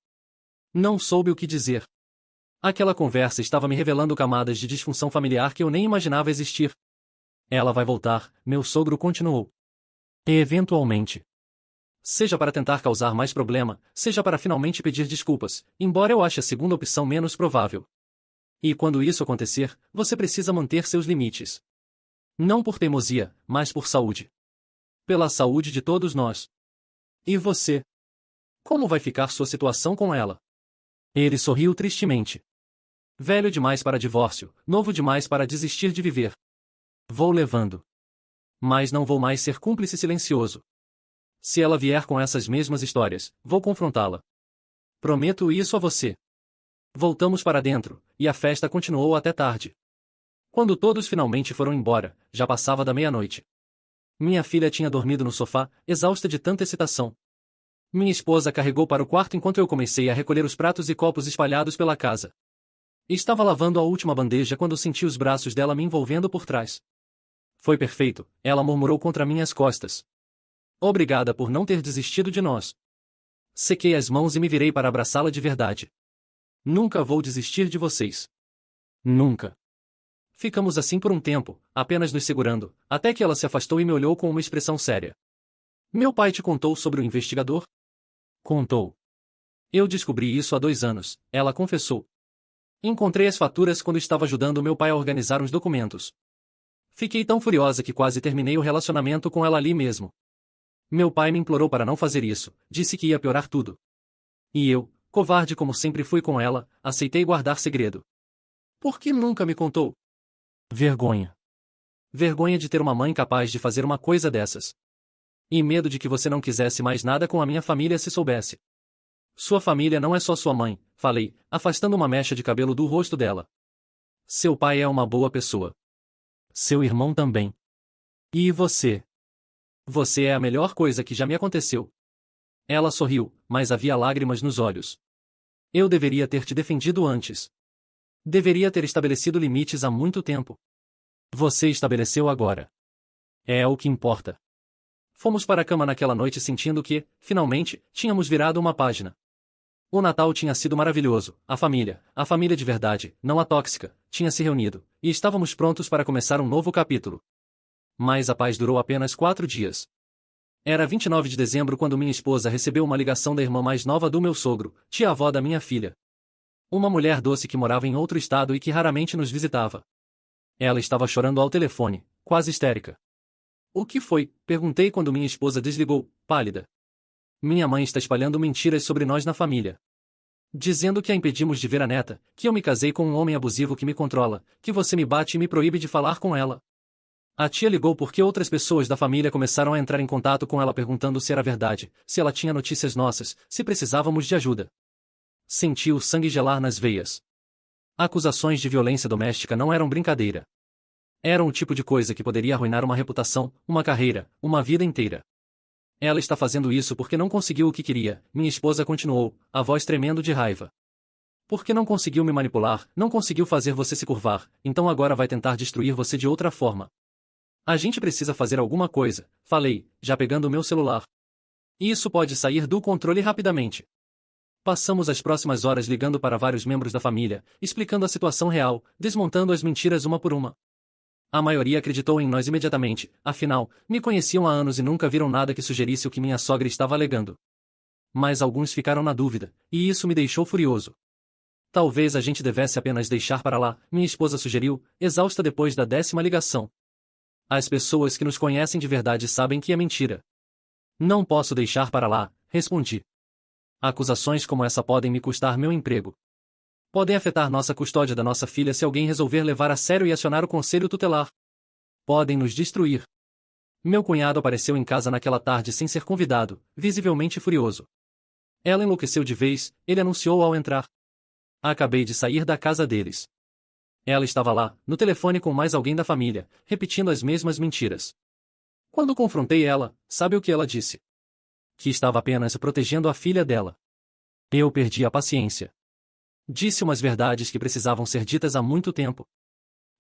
Não soube o que dizer. Aquela conversa estava me revelando camadas de disfunção familiar que eu nem imaginava existir. Ela vai voltar, meu sogro continuou. E eventualmente. Seja para tentar causar mais problema, seja para finalmente pedir desculpas, embora eu ache a segunda opção menos provável. E quando isso acontecer, você precisa manter seus limites. Não por teimosia, mas por saúde. Pela saúde de todos nós. E você? Como vai ficar sua situação com ela? Ele sorriu tristemente. Velho demais para divórcio, novo demais para desistir de viver. Vou levando. Mas não vou mais ser cúmplice silencioso. Se ela vier com essas mesmas histórias, vou confrontá-la. Prometo isso a você. Voltamos para dentro, e a festa continuou até tarde. Quando todos finalmente foram embora, já passava da meia-noite. Minha filha tinha dormido no sofá, exausta de tanta excitação. Minha esposa carregou para o quarto enquanto eu comecei a recolher os pratos e copos espalhados pela casa. Estava lavando a última bandeja quando senti os braços dela me envolvendo por trás. Foi perfeito, ela murmurou contra minhas costas. Obrigada por não ter desistido de nós. Sequei as mãos e me virei para abraçá-la de verdade. Nunca vou desistir de vocês. Nunca. Ficamos assim por um tempo, apenas nos segurando, até que ela se afastou e me olhou com uma expressão séria. Meu pai te contou sobre o investigador? Contou. Eu descobri isso há 2 anos, ela confessou. Encontrei as faturas quando estava ajudando meu pai a organizar uns documentos. Fiquei tão furiosa que quase terminei o relacionamento com ela ali mesmo. Meu pai me implorou para não fazer isso, disse que ia piorar tudo. E eu, covarde como sempre fui com ela, aceitei guardar segredo. Por que nunca me contou? Vergonha. Vergonha de ter uma mãe capaz de fazer uma coisa dessas. E medo de que você não quisesse mais nada com a minha família se soubesse. Sua família não é só sua mãe, falei, afastando uma mecha de cabelo do rosto dela. Seu pai é uma boa pessoa. Seu irmão também. E você? Você é a melhor coisa que já me aconteceu. Ela sorriu, mas havia lágrimas nos olhos. Eu deveria ter te defendido antes. Deveria ter estabelecido limites há muito tempo. Você estabeleceu agora. É o que importa. Fomos para a cama naquela noite sentindo que, finalmente, tínhamos virado uma página. O Natal tinha sido maravilhoso, a família de verdade, não a tóxica, tinha se reunido, e estávamos prontos para começar um novo capítulo. Mas a paz durou apenas 4 dias. Era 29 de dezembro quando minha esposa recebeu uma ligação da irmã mais nova do meu sogro, tia-avó da minha filha. Uma mulher doce que morava em outro estado e que raramente nos visitava. Ela estava chorando ao telefone, quase histérica. O que foi? Perguntei quando minha esposa desligou, pálida. Minha mãe está espalhando mentiras sobre nós na família. Dizendo que a impedimos de ver a neta, que eu me casei com um homem abusivo que me controla, que você me bate e me proíbe de falar com ela. A tia ligou porque outras pessoas da família começaram a entrar em contato com ela perguntando se era verdade, se ela tinha notícias nossas, se precisávamos de ajuda. Senti o sangue gelar nas veias. Acusações de violência doméstica não eram brincadeira. Eram o tipo de coisa que poderia arruinar uma reputação, uma carreira, uma vida inteira. Ela está fazendo isso porque não conseguiu o que queria, minha esposa continuou, a voz tremendo de raiva. Porque não conseguiu me manipular, não conseguiu fazer você se curvar, então agora vai tentar destruir você de outra forma. A gente precisa fazer alguma coisa, falei, já pegando o meu celular. Isso pode sair do controle rapidamente. Passamos as próximas horas ligando para vários membros da família, explicando a situação real, desmontando as mentiras uma por uma. A maioria acreditou em nós imediatamente, afinal, me conheciam há anos e nunca viram nada que sugerisse o que minha sogra estava alegando. Mas alguns ficaram na dúvida, e isso me deixou furioso. Talvez a gente devesse apenas deixar para lá, minha esposa sugeriu, exausta depois da 10ª ligação. As pessoas que nos conhecem de verdade sabem que é mentira. Não posso deixar para lá, respondi. Acusações como essa podem me custar meu emprego. Podem afetar nossa custódia da nossa filha se alguém resolver levar a sério e acionar o conselho tutelar. Podem nos destruir. Meu cunhado apareceu em casa naquela tarde sem ser convidado, visivelmente furioso. Ela enlouqueceu de vez, ele anunciou ao entrar. Acabei de sair da casa deles. Ela estava lá, no telefone com mais alguém da família, repetindo as mesmas mentiras. Quando confrontei ela, sabe o que ela disse? Que estava apenas protegendo a filha dela. Eu perdi a paciência. Disse umas verdades que precisavam ser ditas há muito tempo.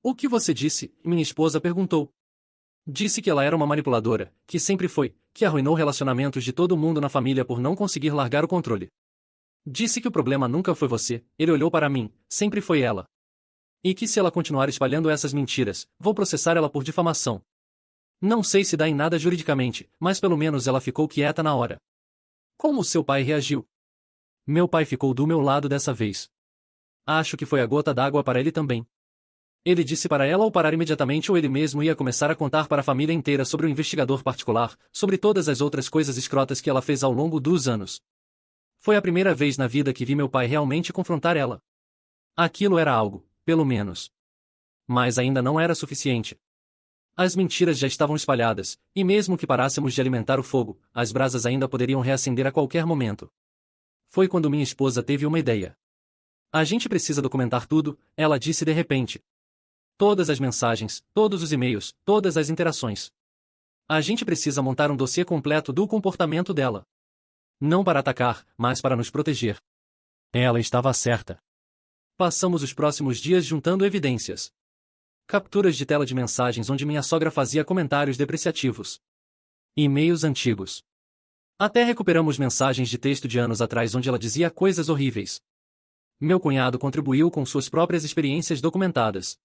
O que você disse? Minha esposa perguntou. Disse que ela era uma manipuladora, que sempre foi, que arruinou relacionamentos de todo mundo na família por não conseguir largar o controle. Disse que o problema nunca foi você, ele olhou para mim, sempre foi ela. E que se ela continuar espalhando essas mentiras, vou processar ela por difamação. Não sei se dá em nada juridicamente, mas pelo menos ela ficou quieta na hora. Como seu pai reagiu? Meu pai ficou do meu lado dessa vez. Acho que foi a gota d'água para ele também. Ele disse para ela ou parar imediatamente ou ele mesmo ia começar a contar para a família inteira sobre o investigador particular, sobre todas as outras coisas escrotas que ela fez ao longo dos anos. Foi a primeira vez na vida que vi meu pai realmente confrontar ela. Aquilo era algo, pelo menos. Mas ainda não era suficiente. As mentiras já estavam espalhadas, e mesmo que parássemos de alimentar o fogo, as brasas ainda poderiam reacender a qualquer momento. Foi quando minha esposa teve uma ideia. A gente precisa documentar tudo, ela disse de repente. Todas as mensagens, todos os e-mails, todas as interações. A gente precisa montar um dossiê completo do comportamento dela. Não para atacar, mas para nos proteger. Ela estava certa. Passamos os próximos dias juntando evidências. Capturas de tela de mensagens onde minha sogra fazia comentários depreciativos. E-mails antigos. Até recuperamos mensagens de texto de anos atrás onde ela dizia coisas horríveis. Meu cunhado contribuiu com suas próprias experiências documentadas.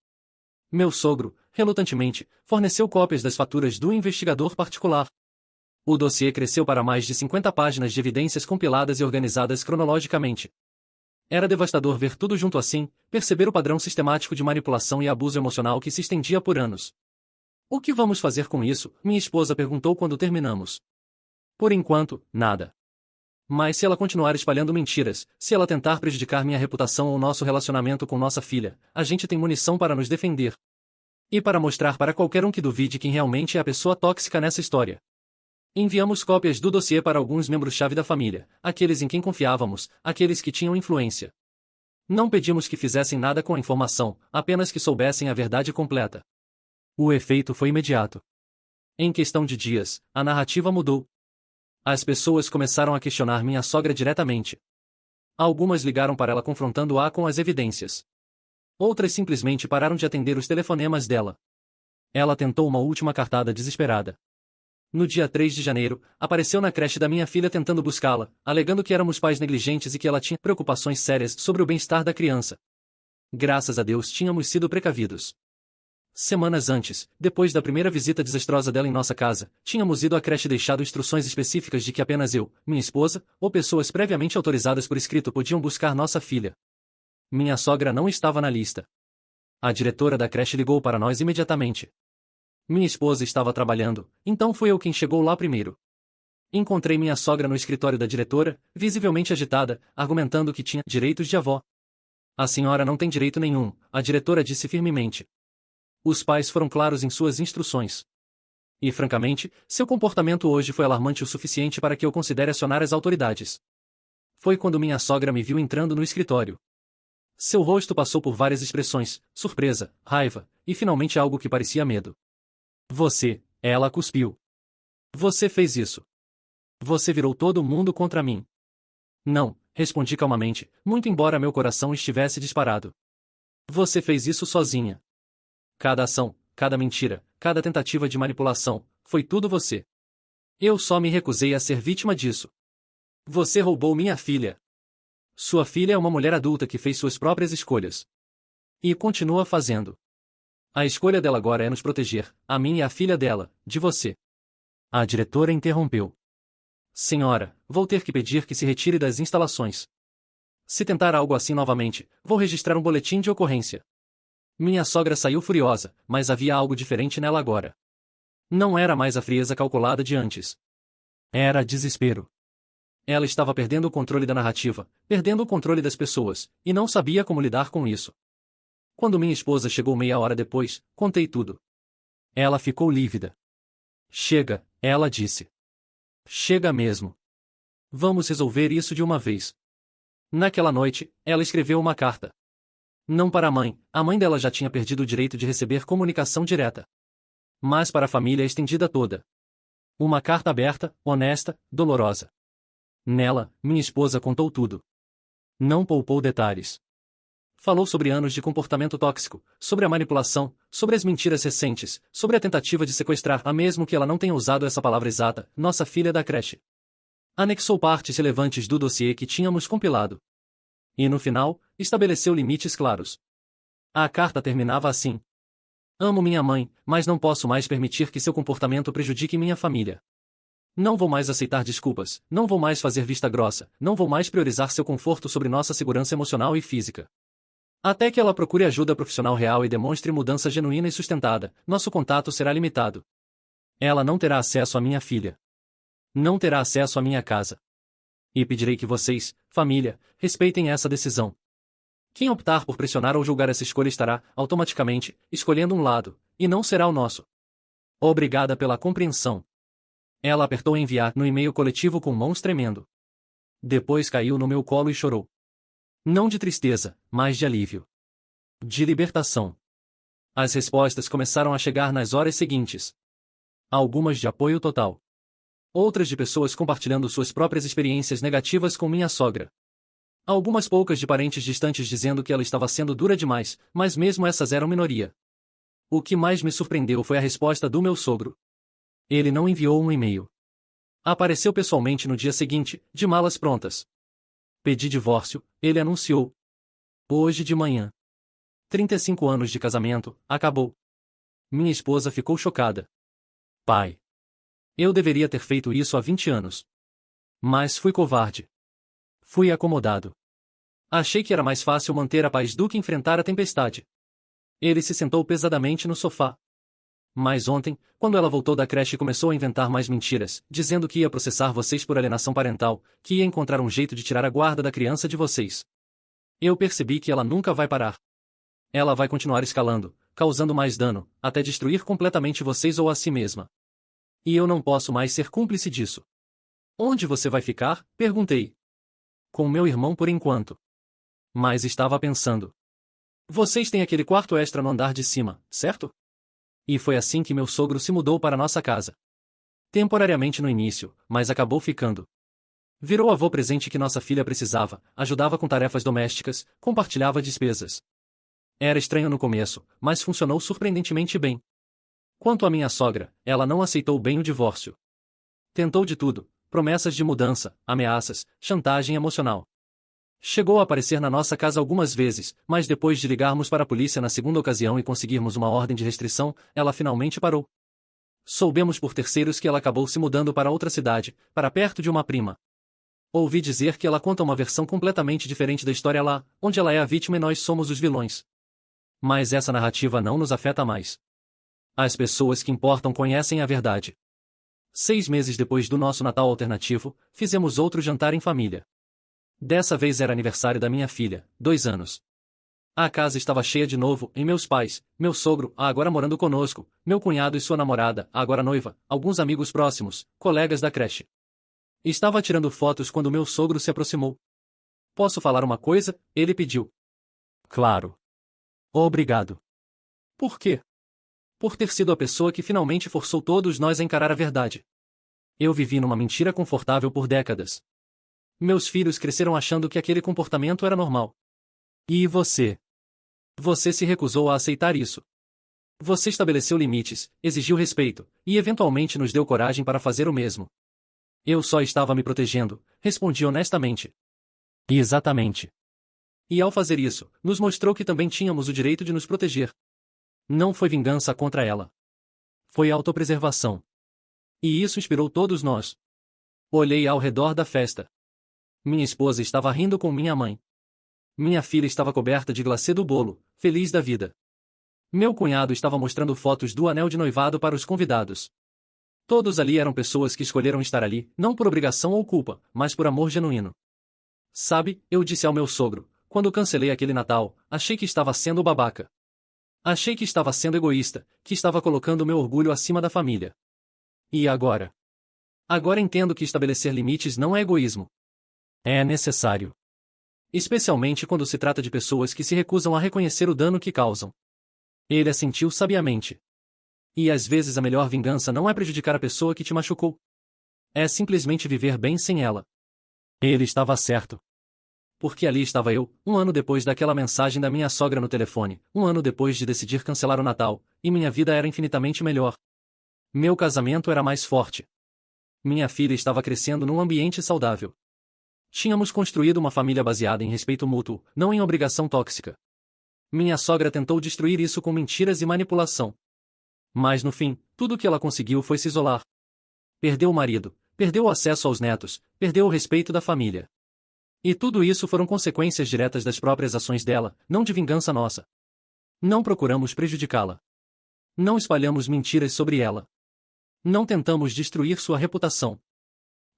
Meu sogro, relutantemente, forneceu cópias das faturas do investigador particular. O dossiê cresceu para mais de 50 páginas de evidências compiladas e organizadas cronologicamente. Era devastador ver tudo junto assim, perceber o padrão sistemático de manipulação e abuso emocional que se estendia por anos. O que vamos fazer com isso? Minha esposa perguntou quando terminamos. Por enquanto, nada. Mas se ela continuar espalhando mentiras, se ela tentar prejudicar minha reputação ou nosso relacionamento com nossa filha, a gente tem munição para nos defender. E para mostrar para qualquer um que duvide quem realmente é a pessoa tóxica nessa história. Enviamos cópias do dossiê para alguns membros-chave da família, aqueles em quem confiávamos, aqueles que tinham influência. Não pedimos que fizessem nada com a informação, apenas que soubessem a verdade completa. O efeito foi imediato. Em questão de dias, a narrativa mudou. As pessoas começaram a questionar minha sogra diretamente. Algumas ligaram para ela confrontando-a com as evidências. Outras simplesmente pararam de atender os telefonemas dela. Ela tentou uma última cartada desesperada. No dia 3 de janeiro, apareceu na creche da minha filha tentando buscá-la, alegando que éramos pais negligentes e que ela tinha preocupações sérias sobre o bem-estar da criança. Graças a Deus tínhamos sido precavidos. Semanas antes, depois da primeira visita desastrosa dela em nossa casa, tínhamos ido à creche e deixado instruções específicas de que apenas eu, minha esposa, ou pessoas previamente autorizadas por escrito podiam buscar nossa filha. Minha sogra não estava na lista. A diretora da creche ligou para nós imediatamente. Minha esposa estava trabalhando, então fui eu quem chegou lá primeiro. Encontrei minha sogra no escritório da diretora, visivelmente agitada, argumentando que tinha direitos de avó. A senhora não tem direito nenhum, a diretora disse firmemente. Os pais foram claros em suas instruções. E, francamente, seu comportamento hoje foi alarmante o suficiente para que eu considere acionar as autoridades. Foi quando minha sogra me viu entrando no escritório. Seu rosto passou por várias expressões, surpresa, raiva, e finalmente algo que parecia medo. Você, ela cuspiu. Você fez isso. Você virou todo mundo contra mim. Não, respondi calmamente, muito embora meu coração estivesse disparado. Você fez isso sozinha. Cada ação, cada mentira, cada tentativa de manipulação, foi tudo você. Eu só me recusei a ser vítima disso. Você roubou minha filha. Sua filha é uma mulher adulta que fez suas próprias escolhas. E continua fazendo. A escolha dela agora é nos proteger, a mim e a filha dela, de você. A diretora interrompeu. Senhora, vou ter que pedir que se retire das instalações. Se tentar algo assim novamente, vou registrar um boletim de ocorrência. Minha sogra saiu furiosa, mas havia algo diferente nela agora. Não era mais a frieza calculada de antes. Era desespero. Ela estava perdendo o controle da narrativa, perdendo o controle das pessoas, e não sabia como lidar com isso. Quando minha esposa chegou meia hora depois, contei tudo. Ela ficou lívida. Chega, ela disse. Chega mesmo. Vamos resolver isso de uma vez. Naquela noite, ela escreveu uma carta. Não para a mãe dela já tinha perdido o direito de receber comunicação direta. Mas para a família estendida toda. Uma carta aberta, honesta, dolorosa. Nela, minha esposa contou tudo. Não poupou detalhes. Falou sobre anos de comportamento tóxico, sobre a manipulação, sobre as mentiras recentes, sobre a tentativa de sequestrar, a mesmo que ela não tenha usado essa palavra exata, nossa filha da creche. Anexou partes relevantes do dossiê que tínhamos compilado. E no final, estabeleceu limites claros. A carta terminava assim: amo minha mãe, mas não posso mais permitir que seu comportamento prejudique minha família. Não vou mais aceitar desculpas, não vou mais fazer vista grossa, não vou mais priorizar seu conforto sobre nossa segurança emocional e física. Até que ela procure ajuda profissional real e demonstre mudança genuína e sustentada, nosso contato será limitado. Ela não terá acesso à minha filha. Não terá acesso à minha casa. E pedirei que vocês, família, respeitem essa decisão. Quem optar por pressionar ou julgar essa escolha estará, automaticamente, escolhendo um lado, e não será o nosso. Obrigada pela compreensão. Ela apertou enviar no e-mail coletivo com mãos tremendo. Depois caiu no meu colo e chorou. Não de tristeza, mas de alívio. De libertação. As respostas começaram a chegar nas horas seguintes. Algumas de apoio total. Outras de pessoas compartilhando suas próprias experiências negativas com minha sogra. Algumas poucas de parentes distantes dizendo que ela estava sendo dura demais, mas mesmo essas eram minoria. O que mais me surpreendeu foi a resposta do meu sogro. Ele não enviou um e-mail. Apareceu pessoalmente no dia seguinte, de malas prontas. Pedi divórcio, ele anunciou. Hoje de manhã. 35 anos de casamento, acabou. Minha esposa ficou chocada. Pai. Eu deveria ter feito isso há 20 anos. Mas fui covarde. Fui acomodado. Achei que era mais fácil manter a paz do que enfrentar a tempestade. Ele se sentou pesadamente no sofá. Mas ontem, quando ela voltou da creche e começou a inventar mais mentiras, dizendo que ia processar vocês por alienação parental, que ia encontrar um jeito de tirar a guarda da criança de vocês. Eu percebi que ela nunca vai parar. Ela vai continuar escalando, causando mais dano, até destruir completamente vocês ou a si mesma. E eu não posso mais ser cúmplice disso. Onde você vai ficar? Perguntei. Com meu irmão por enquanto. Mas estava pensando. Vocês têm aquele quarto extra no andar de cima, certo? E foi assim que meu sogro se mudou para nossa casa. Temporariamente no início, mas acabou ficando. Virou avô presente que nossa filha precisava, ajudava com tarefas domésticas, compartilhava despesas. Era estranho no começo, mas funcionou surpreendentemente bem. Quanto à minha sogra, ela não aceitou bem o divórcio. Tentou de tudo, promessas de mudança, ameaças, chantagem emocional. Chegou a aparecer na nossa casa algumas vezes, mas depois de ligarmos para a polícia na segunda ocasião e conseguirmos uma ordem de restrição, ela finalmente parou. Soubemos por terceiros que ela acabou se mudando para outra cidade, para perto de uma prima. Ouvi dizer que ela conta uma versão completamente diferente da história lá, onde ela é a vítima e nós somos os vilões. Mas essa narrativa não nos afeta mais. As pessoas que importam conhecem a verdade. 6 meses depois do nosso Natal alternativo, fizemos outro jantar em família. Dessa vez era aniversário da minha filha, 2 anos. A casa estava cheia de novo, e meus pais, meu sogro, agora morando conosco, meu cunhado e sua namorada, agora noiva, alguns amigos próximos, colegas da creche. Estava tirando fotos quando meu sogro se aproximou. Posso falar uma coisa? Ele pediu. Claro. Obrigado. Por quê? Por ter sido a pessoa que finalmente forçou todos nós a encarar a verdade. Eu vivi numa mentira confortável por décadas. Meus filhos cresceram achando que aquele comportamento era normal. E você? Você se recusou a aceitar isso. Você estabeleceu limites, exigiu respeito, e eventualmente nos deu coragem para fazer o mesmo. Eu só estava me protegendo, respondi honestamente. Exatamente. E ao fazer isso, nos mostrou que também tínhamos o direito de nos proteger. Não foi vingança contra ela. Foi autopreservação. E isso inspirou todos nós. Olhei ao redor da festa. Minha esposa estava rindo com minha mãe. Minha filha estava coberta de glacê do bolo, feliz da vida. Meu cunhado estava mostrando fotos do anel de noivado para os convidados. Todos ali eram pessoas que escolheram estar ali, não por obrigação ou culpa, mas por amor genuíno. Sabe, eu disse ao meu sogro, quando cancelei aquele Natal, achei que estava sendo babaca. Achei que estava sendo egoísta, que estava colocando meu orgulho acima da família. E agora? Agora entendo que estabelecer limites não é egoísmo. É necessário. Especialmente quando se trata de pessoas que se recusam a reconhecer o dano que causam. Ele assentiu sabiamente. E às vezes a melhor vingança não é prejudicar a pessoa que te machucou. É simplesmente viver bem sem ela. Ele estava certo. Porque ali estava eu, um ano depois daquela mensagem da minha sogra no telefone, um ano depois de decidir cancelar o Natal, e minha vida era infinitamente melhor. Meu casamento era mais forte. Minha filha estava crescendo num ambiente saudável. Tínhamos construído uma família baseada em respeito mútuo, não em obrigação tóxica. Minha sogra tentou destruir isso com mentiras e manipulação. Mas no fim, tudo o que ela conseguiu foi se isolar. Perdeu o marido, perdeu o acesso aos netos, perdeu o respeito da família. E tudo isso foram consequências diretas das próprias ações dela, não de vingança nossa. Não procuramos prejudicá-la. Não espalhamos mentiras sobre ela. Não tentamos destruir sua reputação.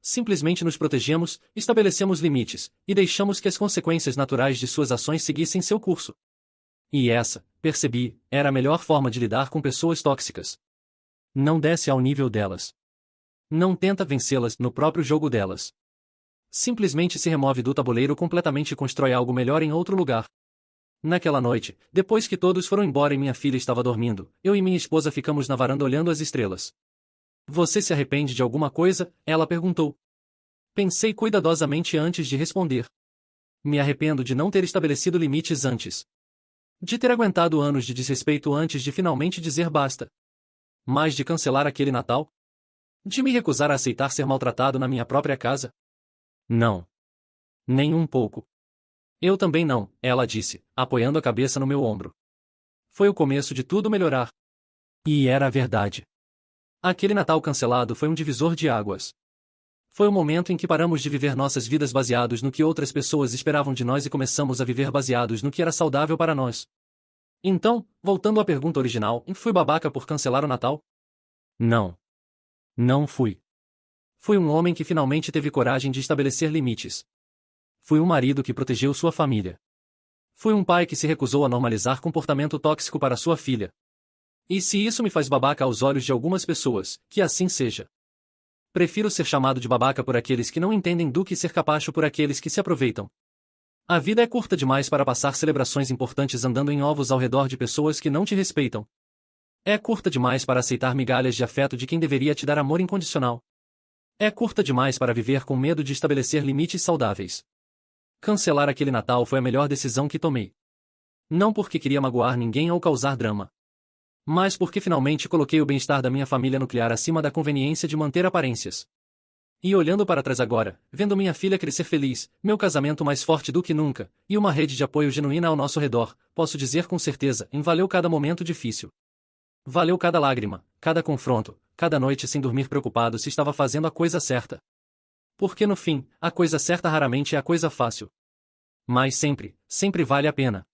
Simplesmente nos protegemos, estabelecemos limites, e deixamos que as consequências naturais de suas ações seguissem seu curso. E essa, percebi, era a melhor forma de lidar com pessoas tóxicas. Não desce ao nível delas. Não tenta vencê-las no próprio jogo delas. Simplesmente se remove do tabuleiro completamente e constrói algo melhor em outro lugar. Naquela noite, depois que todos foram embora e minha filha estava dormindo, eu e minha esposa ficamos na varanda olhando as estrelas. Você se arrepende de alguma coisa? Ela perguntou. Pensei cuidadosamente antes de responder. Me arrependo de não ter estabelecido limites antes. De ter aguentado anos de desrespeito antes de finalmente dizer basta. Mas de cancelar aquele Natal? De me recusar a aceitar ser maltratado na minha própria casa? Não. Nem um pouco. Eu também não, ela disse, apoiando a cabeça no meu ombro. Foi o começo de tudo melhorar. E era a verdade. Aquele Natal cancelado foi um divisor de águas. Foi o momento em que paramos de viver nossas vidas baseados no que outras pessoas esperavam de nós e começamos a viver baseados no que era saudável para nós. Então, voltando à pergunta original, fui babaca por cancelar o Natal? Não. Não fui. Fui um homem que finalmente teve coragem de estabelecer limites. Fui um marido que protegeu sua família. Fui um pai que se recusou a normalizar comportamento tóxico para sua filha. E se isso me faz babaca aos olhos de algumas pessoas, que assim seja. Prefiro ser chamado de babaca por aqueles que não entendem do que ser capacho por aqueles que se aproveitam. A vida é curta demais para passar celebrações importantes andando em ovos ao redor de pessoas que não te respeitam. É curta demais para aceitar migalhas de afeto de quem deveria te dar amor incondicional. É curta demais para viver com medo de estabelecer limites saudáveis. Cancelar aquele Natal foi a melhor decisão que tomei. Não porque queria magoar ninguém ou causar drama. Mas porque finalmente coloquei o bem-estar da minha família nuclear acima da conveniência de manter aparências. E olhando para trás agora, vendo minha filha crescer feliz, meu casamento mais forte do que nunca, e uma rede de apoio genuína ao nosso redor, posso dizer com certeza, valeu cada momento difícil. Valeu cada lágrima, cada confronto, cada noite sem dormir preocupado se estava fazendo a coisa certa. Porque no fim, a coisa certa raramente é a coisa fácil. Mas sempre, sempre vale a pena.